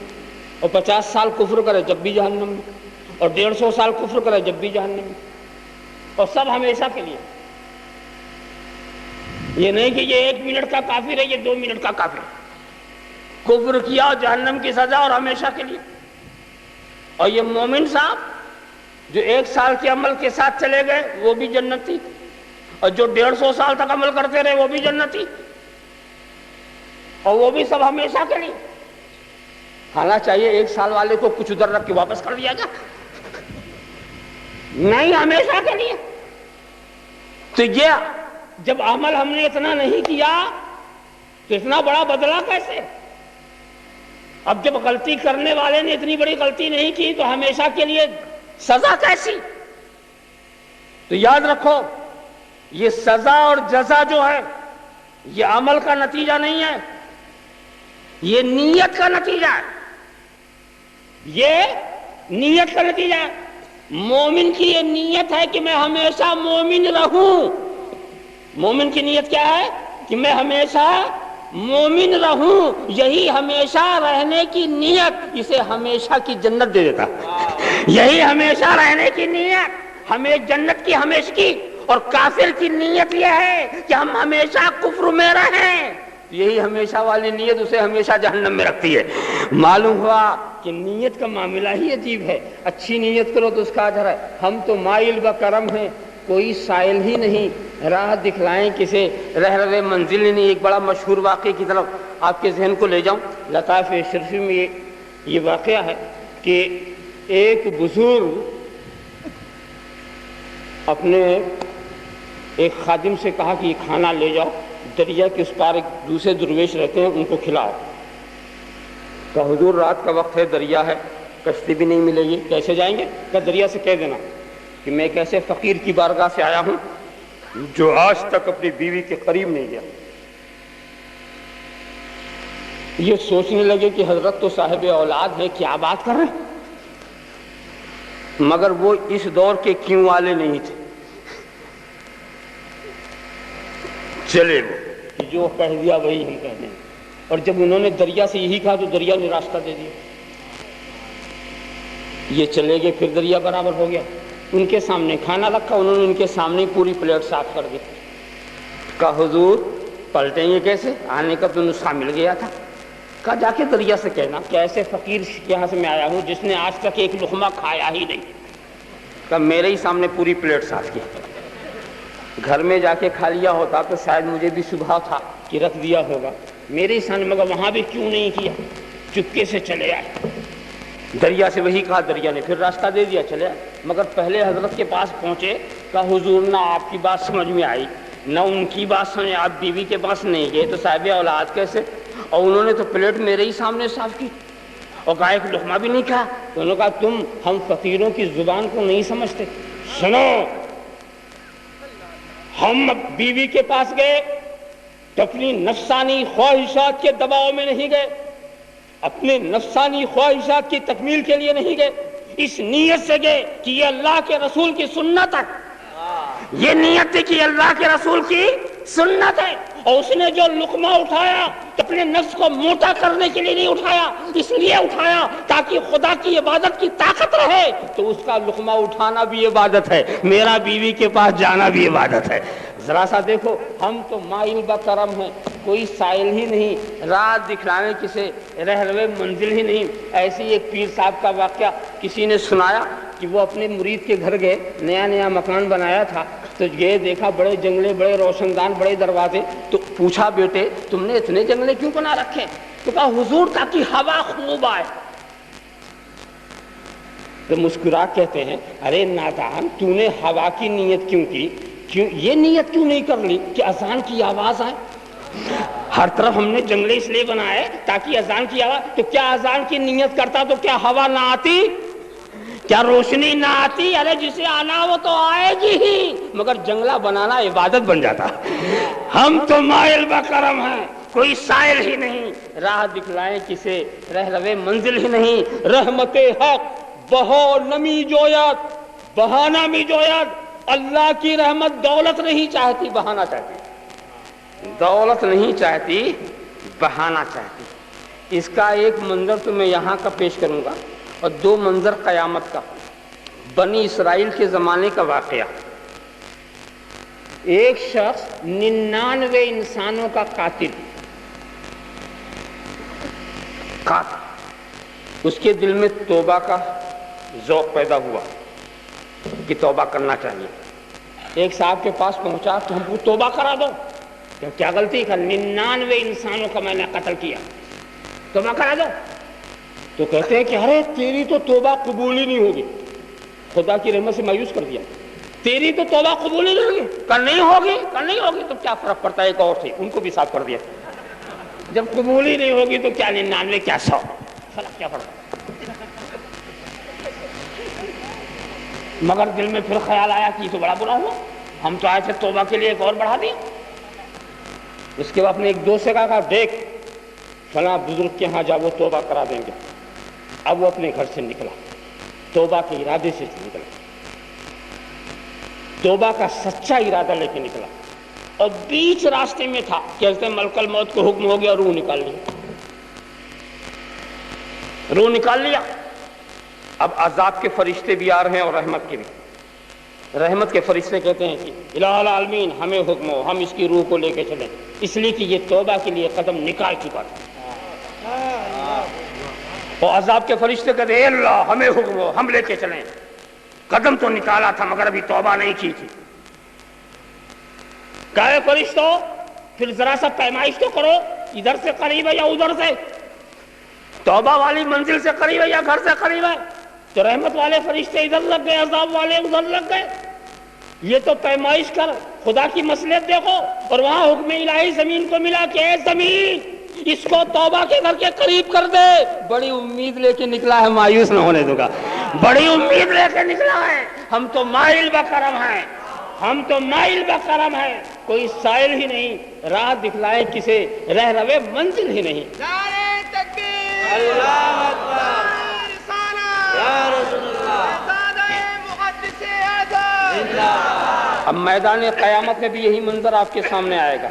اور 50 سال کفر کرے جب بھی جہنم میں, اور 150 سال کفر کرے جب بھی جہنم میں, اور سب ہمیشہ کے لیے. یہ نہیں کہ یہ 1 منٹ کا کافر ہے, یہ 2 منٹ کا کافر ہے. کفر کیا جہنم کی سزا اور ہمیشہ کے لیے. اور یہ مومن صاحب جو 1 سال کے عمل کے ساتھ چلے گئے وہ بھی جنتی, اور جو 150 سال تک عمل کرتے رہے وہ بھی جنتی, اور وہ بھی سب ہمیشہ کے لیے. کھانا چاہیے 1 سال والے کو کچھ ادھر رکھ کے واپس کر دیا جائے, نہیں ہمیشہ کے لیے. تو یہ جب عمل ہم نے اتنا نہیں کیا تو اتنا بڑا بدلہ کیسے؟ اب جب غلطی کرنے والے نے اتنی بڑی غلطی نہیں کی تو ہمیشہ کے لیے سزا کیسی؟ تو یاد رکھو یہ سزا اور جزا جو ہے یہ عمل کا نتیجہ نہیں ہے, یہ نیت کا نتیجہ ہے. یہ نیت کا نتیجہ ہے. مومن کی یہ نیت ہے کہ میں ہمیشہ مومن رہوں. مومن کی نیت کیا ہے؟ کہ میں ہمیشہ مومن رہوں. یہی ہمیشہ رہنے کی نیت اسے ہمیشہ کی جنت دے دیتا. یہی ہمیشہ رہنے کی نیت ہمیں جنت کی ہمیشہ کی, اور کافر کی نیت یہ ہے کہ ہم ہمیشہ کفر میں رہیں. یہی ہمیشہ والی نیت اسے ہمیشہ جہنم میں رکھتی ہے. معلوم ہوا کہ نیت کا معاملہ ہی عجیب ہے. اچھی نیت کرو تو اس کا اجر ہے. ہم تو مائل و کرم ہیں, کوئی سائل ہی نہیں, راہ دکھلائیں کسے رہ روے منزل ہی نہیں. ایک بڑا مشہور واقعے کی طرف آپ کے ذہن کو لے جاؤں. لطائف شرفی میں یہ واقعہ ہے کہ ایک بزرگ اپنے ایک خادم سے کہا کہ یہ کھانا لے جاؤ, دریا کے اس پار ایک دوسرے درویش رہتے ہیں ان کو کھلاؤ. کہ حضور رات کا وقت ہے, دریا ہے, کشتی بھی نہیں ملے گی, کیسے جائیں گے؟ کہ دریا سے کہہ دینا کہ میں ایک ایسے فقیر کی بارگاہ سے آیا ہوں جو آج تک اپنی بیوی کے قریب نہیں گیا. یہ سوچنے لگے کہ حضرت تو صاحب اولاد ہے, کیا بات کر رہے ہیں, مگر وہ اس دور کے کیوں والے نہیں تھے. چلے وہ جو کہہ دیا وہی ہم کہہ دیں. اور جب انہوں نے دریا سے یہی کہا تو دریا نے راستہ دے دیا. یہ چلے گئے, پھر دریا برابر ہو گیا. ان کے سامنے کھانا رکھا, انہوں نے ان کے سامنے پوری پلیٹ صاف کر دی. کہا حضور پلٹیں گے کیسے, آنے کا تو نسخہ مل گیا تھا. کہا جا کے دریا سے کہنا کہ ایسے فقیر یہاں سے میں آیا ہوں جس نے آج تک ایک لقمہ کھایا ہی نہیں. کہا میرے ہی سامنے پوری پلیٹ صاف کی. گھر میں جا کے کھا لیا ہوتا تو شاید مجھے بھی صبح تھا کہ رکھ دیا ہوگا, میرے ہی سامنے, مگر وہاں بھی کیوں نہیں کیا, چپکے سے چلے آئے. دریا سے وہی کہا, دریا نے پھر راستہ دے دیا, چلے آئے. مگر پہلے حضرت کے پاس پہنچے, کہا حضور نہ آپ کی بات سمجھ میں آئی نہ ان کی بات سمجھ, آپ بیوی کے پاس نہیں گئے تو صاحب اولاد کیسے؟ اور انہوں نے تو پلیٹ میرے ہی سامنے صاف کی اور کہا ایک لقمہ بھی نہیں کھا. تو انہوں نے کہا تم ہم فقیروں کی زبان کو نہیں سمجھتے. سنو, ہم بیوی کے پاس گئے تو اپنی نفسانی خواہشات کے دباؤ میں نہیں گئے, اپنے نفسانی خواہشات کی تکمیل کے لیے نہیں گئے، اس نیت سے گئے کہ یہ اللہ کے رسول کی سنت ہے، یہ نیت تھی کہ اللہ کے رسول کی سنت ہے، اور اس نے جو لقمہ اٹھایا تو اپنے نفس کو موٹا کرنے کے لیے نہیں اٹھایا، اس لیے اٹھایا تاکہ خدا کی عبادت کی طاقت رہے، تو اس کا لقمہ اٹھانا بھی عبادت ہے، میرا بیوی کے پاس جانا بھی عبادت ہے۔ ذرا سا دیکھو، ہم تو مائل بکرم ہیں، کوئی سائل ہی نہیں، راہ دکھلانے کسے رہروے منزل ہی نہیں۔ ایسی ایک پیر صاحب کا واقعہ کسی نے سنایا کہ وہ اپنے مرید کے گھر گئے، نیا نیا مکان بنایا تھا، تو یہ دیکھا بڑے جنگلے، بڑے روشن دان، بڑے دروازے، تو پوچھا بیٹے تم نے اتنے جنگلے کیوں بنا رکھے؟ تو کہا حضور تاکہ ہوا خوب آئے۔ تو مسکرا کہتے ہیں ارے نادان، تو نے ہوا کی نیت کیوں کی؟ کیوں یہ نیت کیوں نہیں کر لی کہ اذان کی آواز آئے؟ ہر طرف ہم نے جنگلے اس لیے بنائے تاکہ اذان کی آواز، تو کیا اذان کی نیت کرتا تو کیا ہوا نہ آتی؟ کیا روشنی نہ آتی؟ ارے جسے آنا وہ تو آئے گی ہی، مگر جنگلہ بنانا عبادت بن جاتا۔ ہم تو مائل بکرم ہیں، کوئی سائل ہی نہیں، راہ دکھلائیں کسے رہروے منزل ہی نہیں۔ رحمت حق بہو نمی جویت بہانہ می جویت، اللہ کی رحمت دولت نہیں چاہتی، بہانا چاہتی، دولت نہیں چاہتی، بہانا چاہتی۔ اس کا ایک منظر تو میں یہاں کا پیش کروں گا، اور دو منظر قیامت کا، بنی اسرائیل کے زمانے کا واقعہ۔ ایک شخص 99 انسانوں کا قاتل، اس کے دل میں توبہ کا ذوق پیدا ہوا کہ توبہ کرنا چاہیے۔ ایک صاحب کے پاس پہنچا تو ہم کو توبہ کرا دو، کیا غلطی کا 99 انسانوں کا میں نے قتل کیا، توبہ کرا دو۔ تو کہتے ہیں کہ ارے تیری تو توبہ قبول ہی نہیں ہوگی، خدا کی رحمت سے مایوس کر دیا، تیری تو توبہ قبول ہی نہیں ہوگی، کل نہیں ہوگی، کل نہیں ہوگی، تو کیا فرق پڑتا ہے، ایک اور تھے ان کو بھی صاف کر دیا، جب قبول ہی نہیں ہوگی تو کیا 99 کیا 100، فرق کیا پڑتا۔ مگر دل میں پھر خیال آیا کہ یہ تو بڑا برا ہوا، ہم تو آئے تھے توبہ کے لیے، ایک اور بڑھا دیا۔ اس کے بعد اپنے ایک دوست سے کہا دیکھ فلاں بزرگ کے ہاں جا، وہ توبہ کرا دیں گے۔ اب وہ اپنے گھر سے نکلا، توبہ کے ارادے سے نکلا، توبہ کا سچا ارادہ لے کے نکلا، اور بیچ راستے میں تھا کہتے ملک الموت کو حکم ہو گیا، روح نکال لیا، روح نکال لیا۔ اب عذاب کے فرشتے بھی آ رہے ہیں اور رحمت کے بھی۔ رحمت کے فرشتے کہتے ہیں کہ الہ العالمین ہمیں حکم ہو، ہم اس کی روح کو لے کے چلیں، اس لیے کہ یہ توبہ کے لیے قدم نکال چکا تھا۔ اور عذاب کے فرشتے کہتے ہیں اے اللہ ہمیں حکم ہو، ہم لے کے چلیں، قدم تو نکالا تھا مگر ابھی توبہ نہیں کی تھی۔ کہے فرشتوں پھر ذرا سا پیمائش تو کرو، ادھر سے قریب ہے یا ادھر سے، توبہ والی منزل سے قریب ہے یا گھر سے قریب ہے؟ تو رحمت والے فرشتے ادھر لگ گئے، عذاب والے ادھر لگ گئے۔ یہ تو پیمائش کر، خدا کی مصلحت دیکھو، اور وہاں حکم الہی زمین کو ملا کہ اے زمین اس کو توبہ کے گھر کے قریب کر دے۔ بڑی امید لے کے نکلا ہے، مایوس نہ ہونے دوں گا، بڑی امید لے کے نکلا ہے۔ ہم تو مائل بکرم ہیں، ہم تو مائل بکرم ہیں، کوئی سائل ہی نہیں، راہ دکھلائے کسے رہروے منزل ہی نہیں۔ نعرہ تکبیر، اللہ اکبر، یا رسول اللہ، سادہ محدث اعظم۔ اب میدان قیامت میں بھی یہی منظر آپ کے سامنے آئے گا۔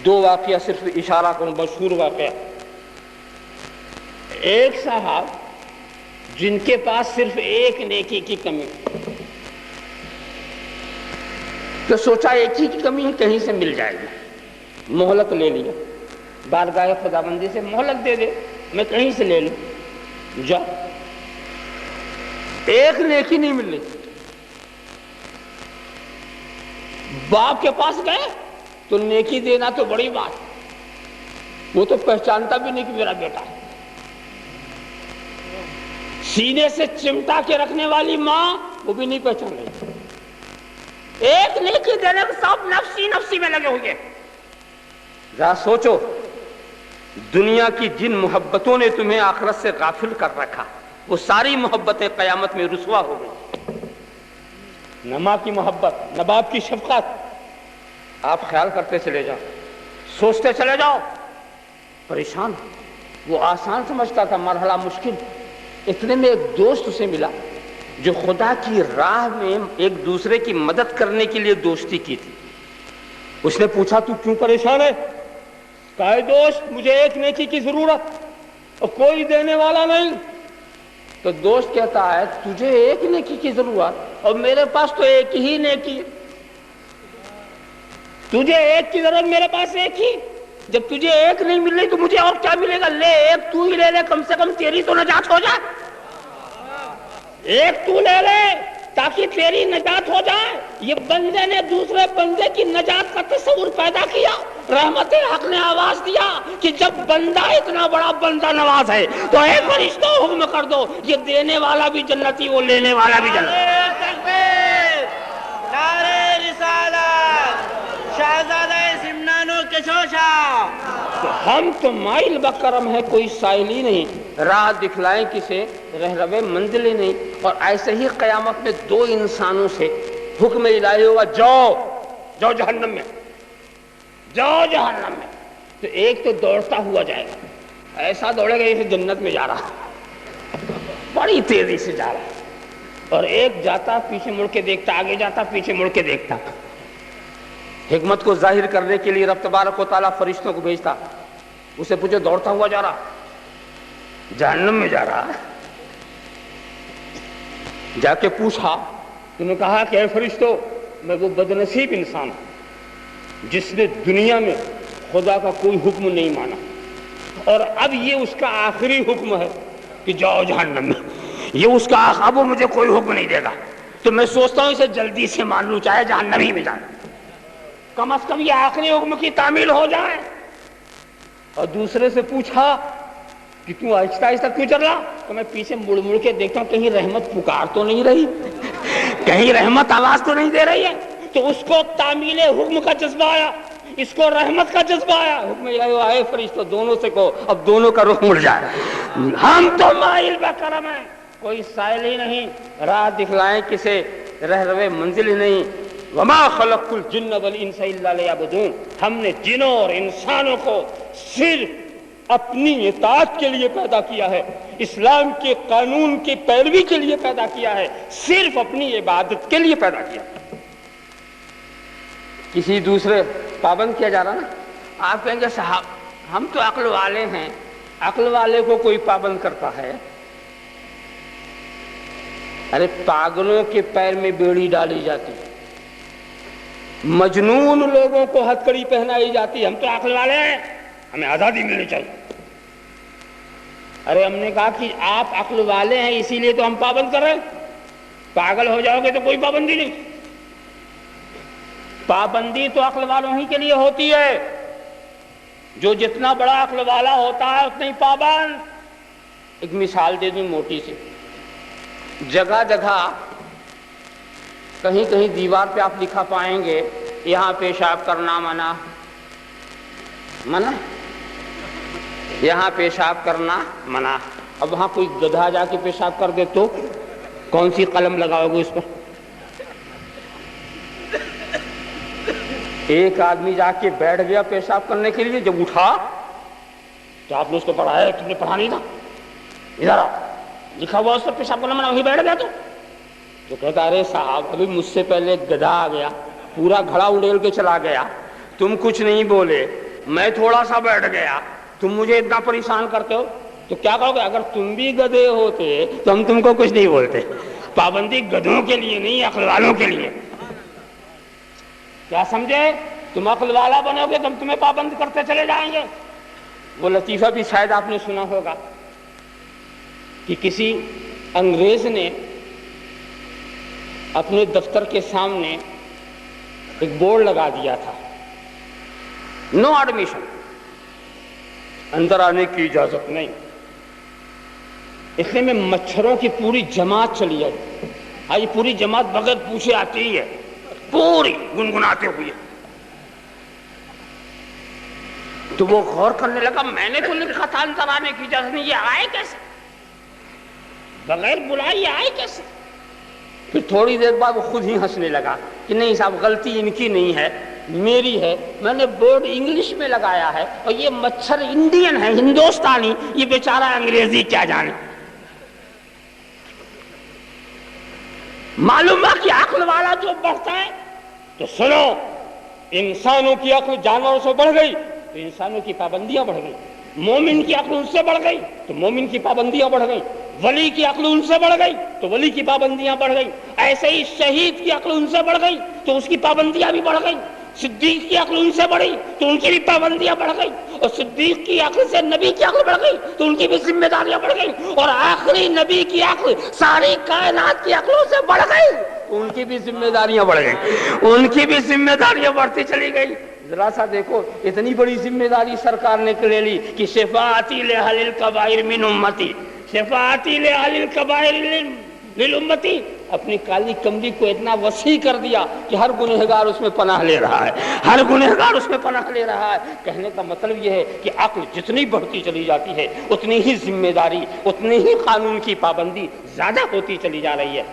دو واقعہ صرف اشارہ کروں، مشہور واقعہ۔ ایک صاحب جن کے پاس صرف ایک نیکی کی کمی، تو سوچا ایک ہی کی کمی ہے کہیں سے مل جائے گی، مہلت لے لیا، بارگاہ خداوندی سے مہلت دے دے، میں کہیں سے لے لوں، جا۔ ایک نیکی نہیں مل رہی، باپ کے پاس گئے تو نیکی دینا تو بڑی بات، وہ تو پہچانتا بھی نہیں کہ میرا بیٹا ہے۔ سینے سے چمٹا کے رکھنے والی ماں وہ بھی نہیں پہچان رہی، ایک نیکی دینے کو سب نفسی نفسی میں لگے ہوئے۔ ذرا سوچو، دنیا کی جن محبتوں نے تمہیں آخرت سے غافل کر رکھا، وہ ساری محبتیں قیامت میں رسوا ہو گئی۔ نہ ماں کی محبت، نہ باپ کی شفقت، آپ خیال کرتے چلے جاؤ، سوچتے چلے جاؤ، پریشان۔ وہ آسان سمجھتا تھا، مرحلہ مشکل۔ اتنے میں ایک دوست اسے ملا جو خدا کی راہ میں ایک دوسرے کی مدد کرنے کے لیے دوستی کی تھی۔ اس نے پوچھا تو کیوں پریشان ہے؟ کہا دوست مجھے ایک نیکی کی ضرورت اور کوئی دینے والا نہیں۔ تو دوست کہتا ہے تجھے ایک نیکی کی ضرورت اور میرے پاس تو ایک ہی نیکی ہے۔ تجھے ایک کی ضرورت، میرے پاس ایک ہی۔ جب تجھے ایک نہیں مل رہی تو مجھے اور کیا ملے گا؟ لے ایک تو ہی لے لے، کم سے کم تیری تو نجات ہو جائے۔ ایک تو لے لے تاکہ تیری نجات ہو جائے۔ یہ بندے نے دوسرے بندے کی نجات کا تصور پیدا کیا۔ رحمت حق نے آواز دیا کہ جب بندہ اتنا بڑا بندہ نواز ہے تو اے فرشتوں حکم کر دو یہ دینے والا بھی جنتی وہ لینے والا بھی جنتی۔ نعرہ رسالت شہزادہ سمنانو کشوشا۔ ہم تو مائل بکرم ہے، کوئی سائلی نہیں، راہ دکھلائیں کسے رہروے منزل نہیں۔ اور ایسے ہی قیامت میں دو انسانوں سے حکم الہی ہوا جاؤ جاؤ جہنم میں، جاؤ جہنم میں۔ تو ایک تو دوڑتا ہوا جائے گا، ایسا دوڑے گا جیسے جنت میں جا رہا، بڑی تیزی سے جا رہا۔ اور ایک جاتا پیچھے مڑ کے دیکھتا، آگے جاتا پیچھے مڑ کے دیکھتا۔ حکمت کو ظاہر کرنے کے لیے رب تبارک و تعالیٰ فرشتوں کو بھیجتا۔ اسے پوچھو دوڑتا ہوا جا رہا، جہنم میں جا رہا۔ جا کے پوچھا، انہوں نے کہا کہ اے فرشتوں میں وہ بدنصیب انسان ہوں جس نے دنیا میں خدا کا کوئی حکم نہیں مانا، اور اب یہ اس کا آخری حکم ہے کہ جاؤ جہنم میں، یہ اس کا اب وہ مجھے کوئی حکم نہیں دے گا، تو میں سوچتا ہوں اسے جلدی سے مان لوں چاہے جہنم ہی میں جانا، کم از کم یہ آخری حکم کی تعمیل ہو جائے۔ اور دوسرے سے پوچھا کہ تم آہستہ آہستہ کیوں چل رہا؟ تو میں پیچھے مڑ مڑ کے دیکھتا ہوں کہیں رحمت پکار تو نہیں رہی، کہیں رحمت آواز تو نہیں دے رہی ہے۔ تو اس کو تعمیل حکم کا جذبہ آیا، اس کو رحمت کا جذبہ آیا۔ حکم آئے فرشتوں دونوں سے کو اب دونوں کا رخ مڑ جائے۔ ہم تو مائل بکرم ہیں، کوئی سائل ہی نہیں، راہ دکھلائیں کسے رہروے منزل ہی نہیں۔ وما خلقت الجن والانس الا لیعبدون، ہم نے جنوں اور انسانوں کو صرف اپنی اطاعت کے لیے پیدا کیا ہے، اسلام کے قانون کی پیروی کے لیے پیدا کیا ہے، صرف اپنی عبادت کے لیے پیدا کیا ہے۔ کسی دوسرے پابند کیا جا رہا نا، آپ کہیں گے صاحب ہم تو عقل والے ہیں، عقل والے کو کوئی پابند کرتا ہے؟ ارے پاگلوں کے پیر میں بیڑی ڈالی جاتی، مجنون لوگوں کو ہتھکڑی پہنائی جاتی، ہم تو عقل والے ہیں ہمیں آزادی ملنی چاہیے۔ ارے ہم نے کہا کہ آپ عقل والے ہیں اسی لیے تو ہم پابند کر رہے ہیں، پاگل ہو جاؤ گے تو کوئی پابندی نہیں۔ پابندی تو عقل والوں ہی کے لیے ہوتی ہے، جو جتنا بڑا عقل والا ہوتا ہے اتنا ہی پابند۔ ایک مثال دے دوں موٹی سی، جگہ جگہ کہیں کہیں دیوار پہ آپ لکھا پائیں گے یہاں پیشاب کرنا منع، منع، یہاں پیشاب کرنا منع۔ اب وہاں کوئی گدھا جا کے پیشاب کر دے تو کون سی قلم لگاؤ گے اس پر؟ ایک آدمی جا کے بیٹھ گیا پیشاب کرنے کے لیے، جب اٹھا تو آپ نے اس کو پڑھایا، تم نے پڑھا نہیں تھا، ادھر آ، لکھا ہوا اس پر پیشاب کرنا منع، وہیں بیٹھ گیا تو کہتا ارے صاحب ابھی مجھ سے پہلے ایک گدھا آ گیا، پورا گھڑا اڑیل کے چلا گیا، تم کچھ نہیں بولے، میں تھوڑا سا بیٹھ گیا، تم مجھے اتنا پریشان کرتے ہو، تو کیا کہو گے؟ اگر تم بھی گدھے ہوتے تو ہم تم کو کچھ نہیں بولتے۔ پابندی گدھوں کے لیے نہیں، عقل والوں کے لیے۔ کیا سمجھے؟ تم عقل والا بنو گے تو ہم تمہیں پابند کرتے چلے جائیں گے۔ وہ لطیفہ بھی شاید آپ نے سنا ہوگا کہ کسی انگریز نے اپنے دفتر کے سامنے ایک بورڈ لگا دیا تھا، نو ایڈمیشن، اندر آنے کی اجازت نہیں۔ اتنے میں مچھروں کی پوری جماعت چلی آئی، آج پوری جماعت بغیر پوچھے آتی ہی ہے، پوری گنگناتے ہوئے۔ تو وہ غور کرنے لگا، میں نے تو لکھا تھا اندر آنے کی اجازت نہیں، یہ آئے کیسے؟ بغیر بلائے یہ آئے کیسے؟ پھر تھوڑی دیر بعد وہ خود ہی ہنسنے لگا کہ نہیں صاحب غلطی ان کی نہیں ہے، میری ہے، میں نے بورڈ انگلش میں لگایا ہے، اور یہ مچھر انڈین ہے، ہندوستانی، یہ بیچارہ انگریزی کیا جانے۔ معلوم ہے کہ عقل والا جو بڑھتا ہے، تو سنو، انسانوں کی عقل جانوروں سے بڑھ گئی تو انسانوں کی پابندیاں بڑھ گئی، مومن کی عقل ان سے بڑھ گئی تو مومن کی پابندیاں بڑھ گئی، ولی کی عقل ان سے بڑھ گئی تو ولی کی پابندیاں بڑھ گئی، ایسے ہی شہید کی عقل ان سے بڑھ گئی تو اس کی پابندیاں بھی بڑھ گئی، صدیق کی عقل ان سے بڑھی تو ان کی بھی پابندیاں بڑھ گئی، اور صدیق کی عقل سے نبی کی عقل بڑھ گئی تو ان کی بھی ذمہ داریاں بڑھ گئی، اور آخری نبی کی عقل ساری کائنات کی عقلوں سے بڑھ گئی تو ان کی بھی ذمہ داریاں بڑھ گئی، ان کی بھی ذمہ داریاں بڑھتی چلی گئی۔ ذرا سا دیکھو، اتنی بڑی ذمہ داری سرکار نے لے لی کہ شفاعتی لأہل الکبائر من امتی، شفاعتی لأہل الکبائر من امتی، اپنی کالی کمری کو اتنا وسیع کر دیا کہ ہر گنہگار اس میں پناہ لے رہا ہے، ہر گنہگار اس میں پناہ لے رہا ہے۔ کہنے کا مطلب یہ ہے کہ عقل جتنی بڑھتی چلی جاتی ہے اتنی ہی ذمہ داری، اتنی ہی قانون کی پابندی زیادہ ہوتی چلی جا رہی ہے۔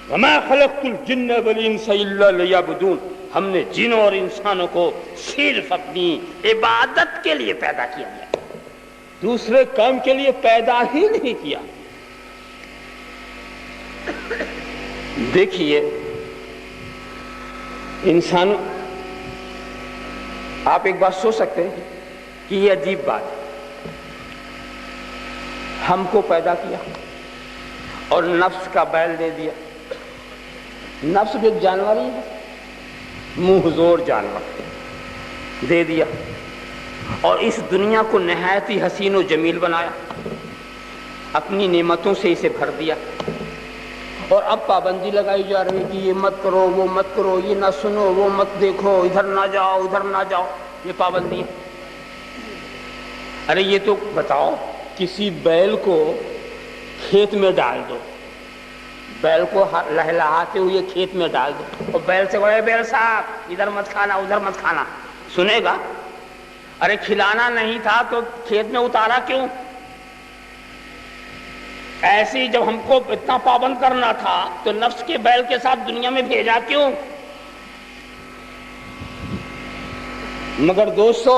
وَمَا خَلَقْتُ الْجِنَّ وَالْإِنسَ إِلَّا لِيَعْبُدُونَ، ہم نے جنوں اور انسانوں کو صرف اپنی عبادت کے لیے پیدا کیا ہے، دوسرے کام کے لیے پیدا ہی نہیں کیا۔ دیکھیے انسان، آپ ایک بات سوچ سکتے ہیں کہ یہ عجیب بات ہے، ہم کو پیدا کیا اور نفس کا بیل دے دیا۔ نفس بھی ایک جانور ہی ہے، منہ زور جانور دے دیا، اور اس دنیا کو نہایت ہی حسین و جمیل بنایا، اپنی نعمتوں سے اسے بھر دیا، اور اب پابندی لگائی جا رہی کہ یہ مت کرو، وہ مت کرو، یہ نہ سنو، وہ مت دیکھو، ادھر نہ جاؤ، ادھر نہ جاؤ، یہ پابندی ہے۔ ارے یہ تو بتاؤ، کسی بیل کو کھیت میں ڈال دو، بیل کو لہلاتے ہوئے کھیت میں ڈال دو، اور بیل سے بڑے بیل صاحب ادھر مت کھانا، ادھر مت کھانا، سنے گا؟ ارے کھلانا نہیں تھا تو کھیت میں اتارا کیوں؟ ایسی جب ہم کو اتنا پابند کرنا تھا تو نفس کے بیل کے ساتھ دنیا میں بھیجا کیوں؟ مگر دوستو،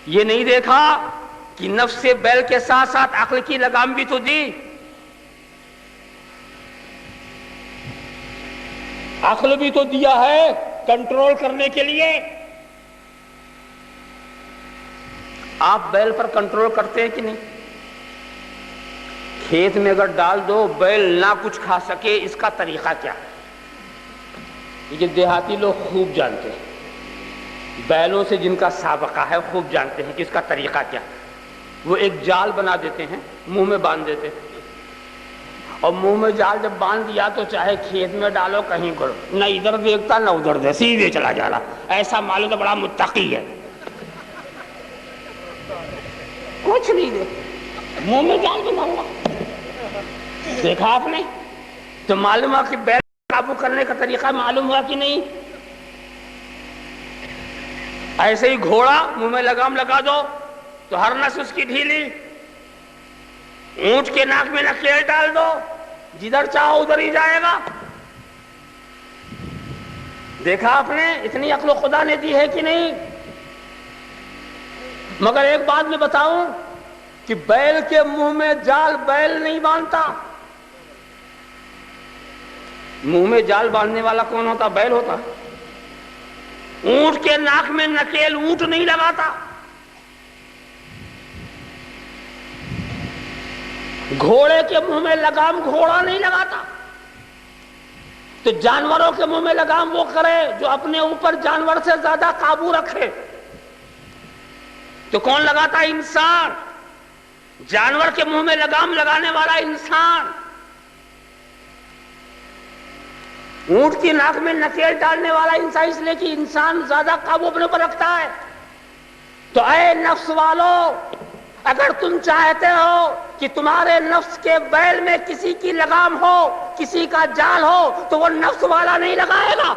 یہ نہیں دیکھا کہ نفس سے بیل کے ساتھ ساتھ عقل کی لگام بھی تو دی، عقل بھی تو دیا ہے کنٹرول کرنے کے لیے۔ آپ بیل پر کنٹرول کرتے ہیں کہ نہیں؟ کھیت میں اگر ڈال دو، بیل نہ کچھ کھا سکے، اس کا طریقہ کیا؟ یہ دیہاتی لوگ خوب جانتے ہیں، بیلوں سے جن کا سابقہ ہے خوب جانتے ہیں کہ اس کا طریقہ کیا۔ وہ ایک جال بنا دیتے ہیں، منہ میں باندھ دیتے ہیں، اور منہ میں جال جب باندھ دیا تو چاہے کھیت میں ڈالو کہیں کرو، نہ ادھر دیکھتا نہ ادھر دیکھتا، سیدھے چلا جا رہا۔ ایسا معلوم تو بڑا متقی ہے، کچھ نہیں دیکھ، منہ میں جال بنا ہوا، دیکھا آپ نے؟ تو معلوم ہوا کہ بیل قابو کرنے کا طریقہ معلوم ہوا کہ نہیں؟ ایسے ہی گھوڑا منہ میں لگام لگا دو تو ہر نس اس کی ڈھیلی، اونٹ کے ناک میں نکیل ڈال دو، جدھر چاہو ادھر ہی جائے گا۔ دیکھا آپ نے؟ اتنی عقل خدا نے دی ہے کہ نہیں؟ مگر ایک بات میں بتاؤں کہ بیل کے منہ میں جال بیل نہیں باندھتا۔ منہ میں جال باندھنے والا کون ہوتا؟ بیل ہوتا۔ اونٹ کے ناک میں نکیل اونٹ نہیں لگاتا، گھوڑے کے منہ میں لگام گھوڑا نہیں لگاتا۔ تو جانوروں کے منہ میں لگام وہ کرے جو اپنے اوپر جانور سے زیادہ قابو رکھے۔ تو کون لگاتا؟ انسان۔ جانور کے منہ میں لگام لگانے والا انسان، اونٹ کی ناک میں نکیل ڈالنے والا انسان، اس لیے کہ انسان زیادہ قابو اپنے اوپر رکھتا ہے۔ تو اے نفس والو، اگر تم چاہتے ہو کہ تمہارے نفس کے بیل میں کسی کی لگام ہو، کسی کا جال ہو، تو وہ نفس والا نہیں لگائے گا،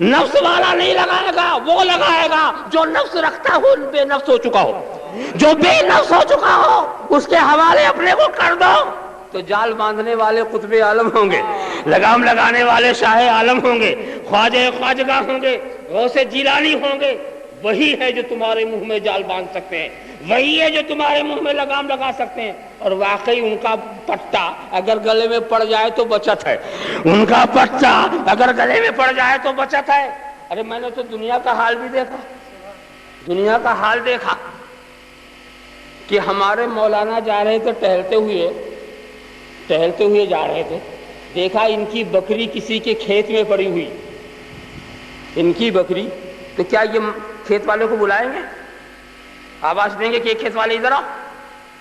نفس والا نہیں لگائے گا، وہ لگائے گا جو نفس رکھتا ہو، بے نفس ہو چکا ہو، جو بے نفس ہو چکا ہو، اس کے حوالے اپنے کو کر دو۔ تو جال باندھنے والے قطب عالم ہوں گے، لگام لگانے والے شاہ عالم ہوں گے، خواجہ خواجگاہ ہوں گے، غوث جیلانی ہوں گے۔ وہی ہے جو تمہارے منہ میں جال باندھ سکتے ہیں، وہی ہے جو تمہارے منہ میں لگام لگا سکتے ہیں۔ اور واقعی ان کا پٹا اگر گلے میں پڑ جائے تو بچت ہے، ان کا پٹا اگر گلے میں پڑ جائے تو بچت ہے۔ ارے میں نے تو دنیا کا حال بھی دیکھا، دنیا کا حال دیکھا کہ ہمارے مولانا جا رہے تھے ٹہلتے ہوئے جا رہے تھے، دیکھا ان کی بکری کسی کے کھیت میں پڑی ہوئی، ان کی بکری۔ تو کیا یہ کھیت والے کو بلائیں گے، آواز دیں گے کہ کھیت والے ادھر آؤ؟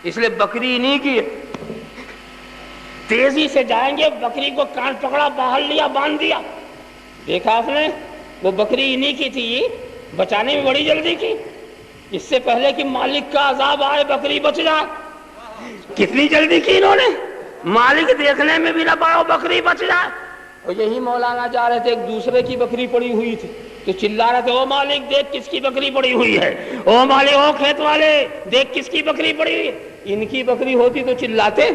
اس لیے بکری انہی کی ہے، تیزی سے جائیں گے، بکری کو کان پکڑا، باہر لیا، باندھ دیا۔ دیکھا آپ نے وہ بکری انہی کی تھی، بچانے میں بڑی جلدی کی، اس سے پہلے کہ مالک کا عذاب آئے بکری بچ جائے۔ کتنی جلدی کی انہوں نے، مالک دیکھنے میں بھی نہ پاؤ بکری بچ جائے۔ اور یہی مولانا جا رہے تھے، ایک دوسرے کی بکری پڑی ہوئی تھی تو چلا رہے تھے، او مالک دیکھ کس کی بکری پڑی ہوئی ہے، او مالک، او کھیت والے دیکھ کس کی بکری پڑی ہوئی ہے۔ ان کی بکری ہوتی تو چلاتے،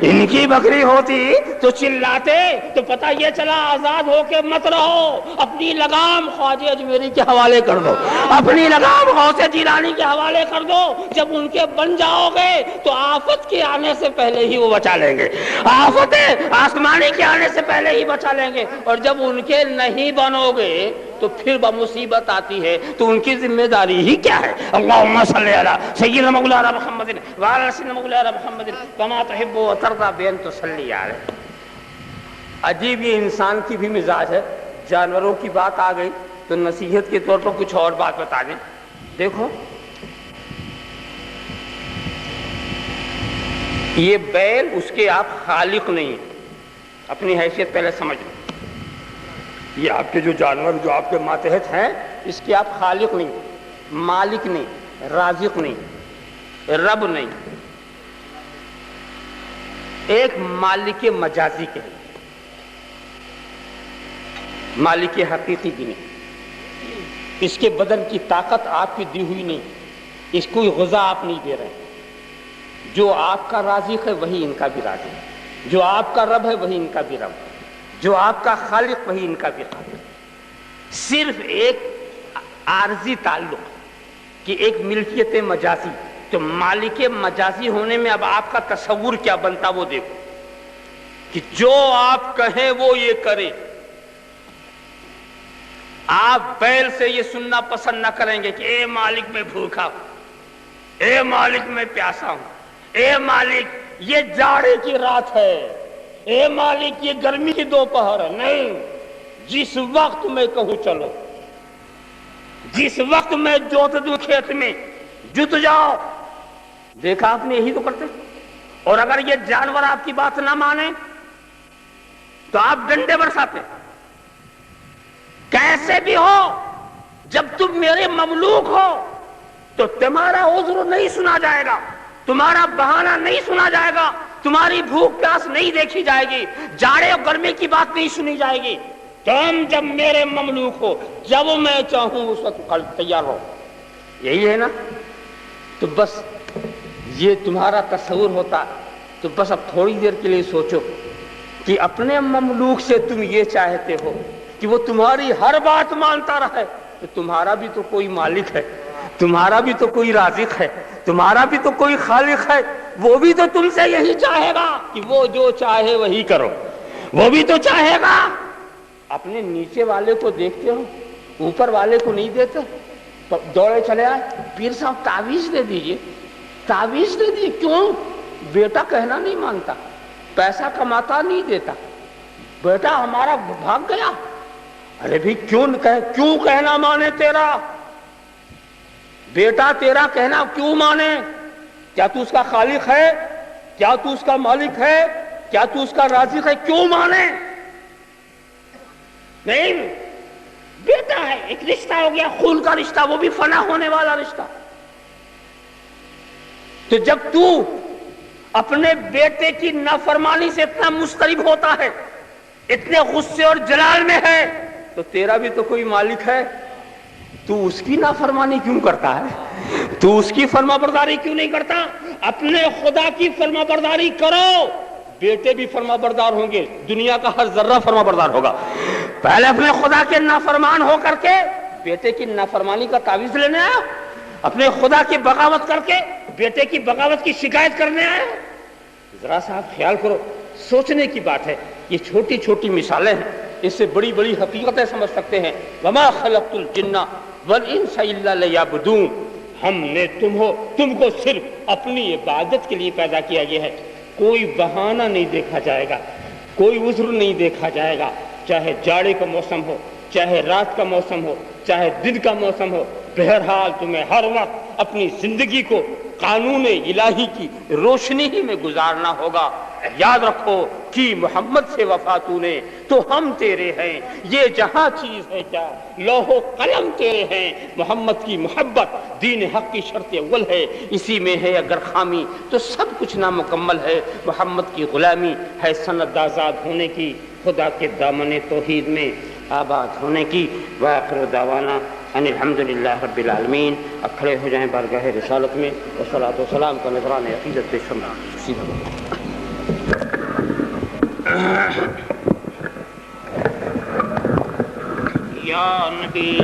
ان کی بکری ہوتی تو چلاتے، تو پتہ یہ چلا آزاد ہو کے مت رہو، اپنی لگام خواجہ اجمیری کے حوالے کر دو، اپنی لگام غوث جیلانی کے حوالے کر دو۔ جب ان کے بن جاؤ گے تو آفت کے آنے سے پہلے ہی وہ بچا لیں گے، آفت آسمانی کے آنے سے پہلے ہی بچا لیں گے۔ اور جب ان کے نہیں بنو گے تو پھر بمصیبت آتی ہے، تو ان کی ذمہ داری ہی کیا ہے؟ اللہم صلی علی سیدنا مولانا محمد وعلی سیدنا مولانا محمد کما تحب و ترضی بین تصلی علیہ۔ عجیب یہ انسان کی بھی مزاج ہے، جانوروں کی بات آ گئی تو نصیحت کے طور پر کچھ اور بات بتا دیں۔ دیکھو یہ بیل، اس کے آپ خالق نہیں ہیں، اپنی حیثیت پہلے سمجھ لو۔ یہ آپ کے جو جانور جو آپ کے ماتحت ہیں، اس کے آپ خالق نہیں، مالک نہیں، رازق نہیں، رب نہیں، ایک مالک مجازی کے، مالک حقیقی کی نہیں۔ اس کے بدن کی طاقت آپ کی دی ہوئی نہیں، اس کو غذا آپ نہیں دے رہے۔ جو آپ کا رازق ہے وہی ان کا بھی رازق ہے، جو آپ کا رب ہے وہی ان کا بھی رب ہے، جو آپ کا خالق وہی ان کا بھی خالق۔ صرف ایک عارضی تعلق کہ ایک ملکیت مجازی، تو مالک مجازی ہونے میں اب آپ کا تصور کیا بنتا وہ دیکھو، کہ جو آپ کہیں وہ یہ کرے۔ آپ بیل سے یہ سننا پسند نہ کریں گے کہ اے مالک میں بھوکا ہوں، اے مالک میں پیاسا ہوں، اے مالک یہ جاڑے کی رات ہے، اے مالک یہ گرمی کی دوپہر ہے۔ نہیں، جس وقت میں کہوں چلو، جس وقت میں جوت دوں کھیت میں جت جاؤ۔ دیکھا آپ نے، یہی تو کرتے۔ اور اگر یہ جانور آپ کی بات نہ مانے تو آپ ڈنڈے برساتے۔ کیسے بھی ہو، جب تم میرے مملوک ہو تو تمہارا عذر نہیں سنا جائے گا، تمہارا بہانہ نہیں سنا جائے گا، تمہاری بھوک پیاس نہیں دیکھی جائے گی، جاڑے اور گرمی کی بات نہیں سنی جائے گی۔ تم جب میرے مملوک ہو، جب میں چاہوں اس وقت تیار ہو۔ یہی ہے نا؟ تو بس یہ تمہارا تصور ہوتا تو بس اب تھوڑی دیر کے لیے سوچو کہ اپنے مملوک سے تم یہ چاہتے ہو کہ وہ تمہاری ہر بات مانتا رہے، تو تمہارا بھی تو کوئی مالک ہے، تمہارا بھی تو کوئی رازق ہے، تمہارا بھی تو کوئی خالق ہے، وہ بھی تو تم سے یہی چاہے گا کہ وہ جو چاہے وہی کرو، وہ بھی تو چاہے گا۔ اپنے نیچے والے کو دیکھتے ہو، اوپر والے کو نہیں دیتے، تو دوڑے چلے آئے، پیر صاحب تعویذ دے دیجئے، تعویذ دے دیجئے۔ کیوں؟ بیٹا کہنا نہیں مانتا، پیسہ کماتا نہیں دیتا، بیٹا ہمارا بھاگ گیا۔ ارے بھی کیوں کہنا مانے تیرا بیٹا، تیرا کہنا کیوں مانے؟ کیا تو اس کا خالق ہے؟ کیا تو اس کا مالک ہے؟ کیا تو اس کا رازق ہے؟ کیوں مانے؟ نہیں، بیٹا ہے، ایک رشتہ ہو گیا، خون کا رشتہ، وہ بھی فنا ہونے والا رشتہ۔ تو جب تو اپنے بیٹے کی نافرمانی سے اتنا مضطرب ہوتا ہے، اتنے غصے اور جلال میں ہے، تو تیرا بھی تو کوئی مالک ہے، تو اس کی نافرمانی کیوں کرتا ہے؟ تو اس کی فرما برداری کیوں نہیں کرتا؟ اپنے خدا کی فرما برداری کرو، بیٹے بھی فرما بردار ہوں گے، دنیا کا ہر ذرہ فرما بردار ہوگا۔ پہلے اپنے خدا کے نافرمان ہو کر کے بیٹے کی نافرمانی کا تعویذ لینے آیا، اپنے خدا کی بغاوت کر کے بیٹے کی بغاوت کی شکایت کرنے آیا۔ ذرا سا آپ خیال کرو، سوچنے کی بات ہے۔ یہ چھوٹی چھوٹی مثالیں ہیں، اس سے بڑی بڑی حقیقتیں سمجھ سکتے ہیں۔ وما خلقت الجن والانس الا لیعبدون، ہم نے تم کو صرف اپنی عبادت کے لیے پیدا کیا گیا ہے۔ کوئی بہانہ نہیں دیکھا جائے گا، کوئی عذر نہیں دیکھا جائے گا، چاہے جاڑے کا موسم ہو، چاہے رات کا موسم ہو، چاہے دن کا موسم ہو، بہرحال تمہیں ہر وقت اپنی زندگی کو قانون الہی کی روشنی ہی میں گزارنا ہوگا۔ یاد رکھو کہ محمد سے وفا تو نے تو ہم تیرے ہیں، یہ جہاں چیز ہے کیا لوح و قلم تیرے ہیں۔ محمد کی محبت دین حق کی شرط اول ہے، اسی میں ہے اگر خامی تو سب کچھ نامکمل ہے۔ محمد کی غلامی ہے سند آزاد ہونے کی، خدا کے دامن توحید میں آباد ہونے کی۔ وآخر دعوانا ان الحمدللہ رب العالمین۔ اب کھڑے ہو جائیں بارگاہ رسالت میں، والصلاۃ والسلام کا نذران عقیدت پیش فرمائیں۔ یا نبی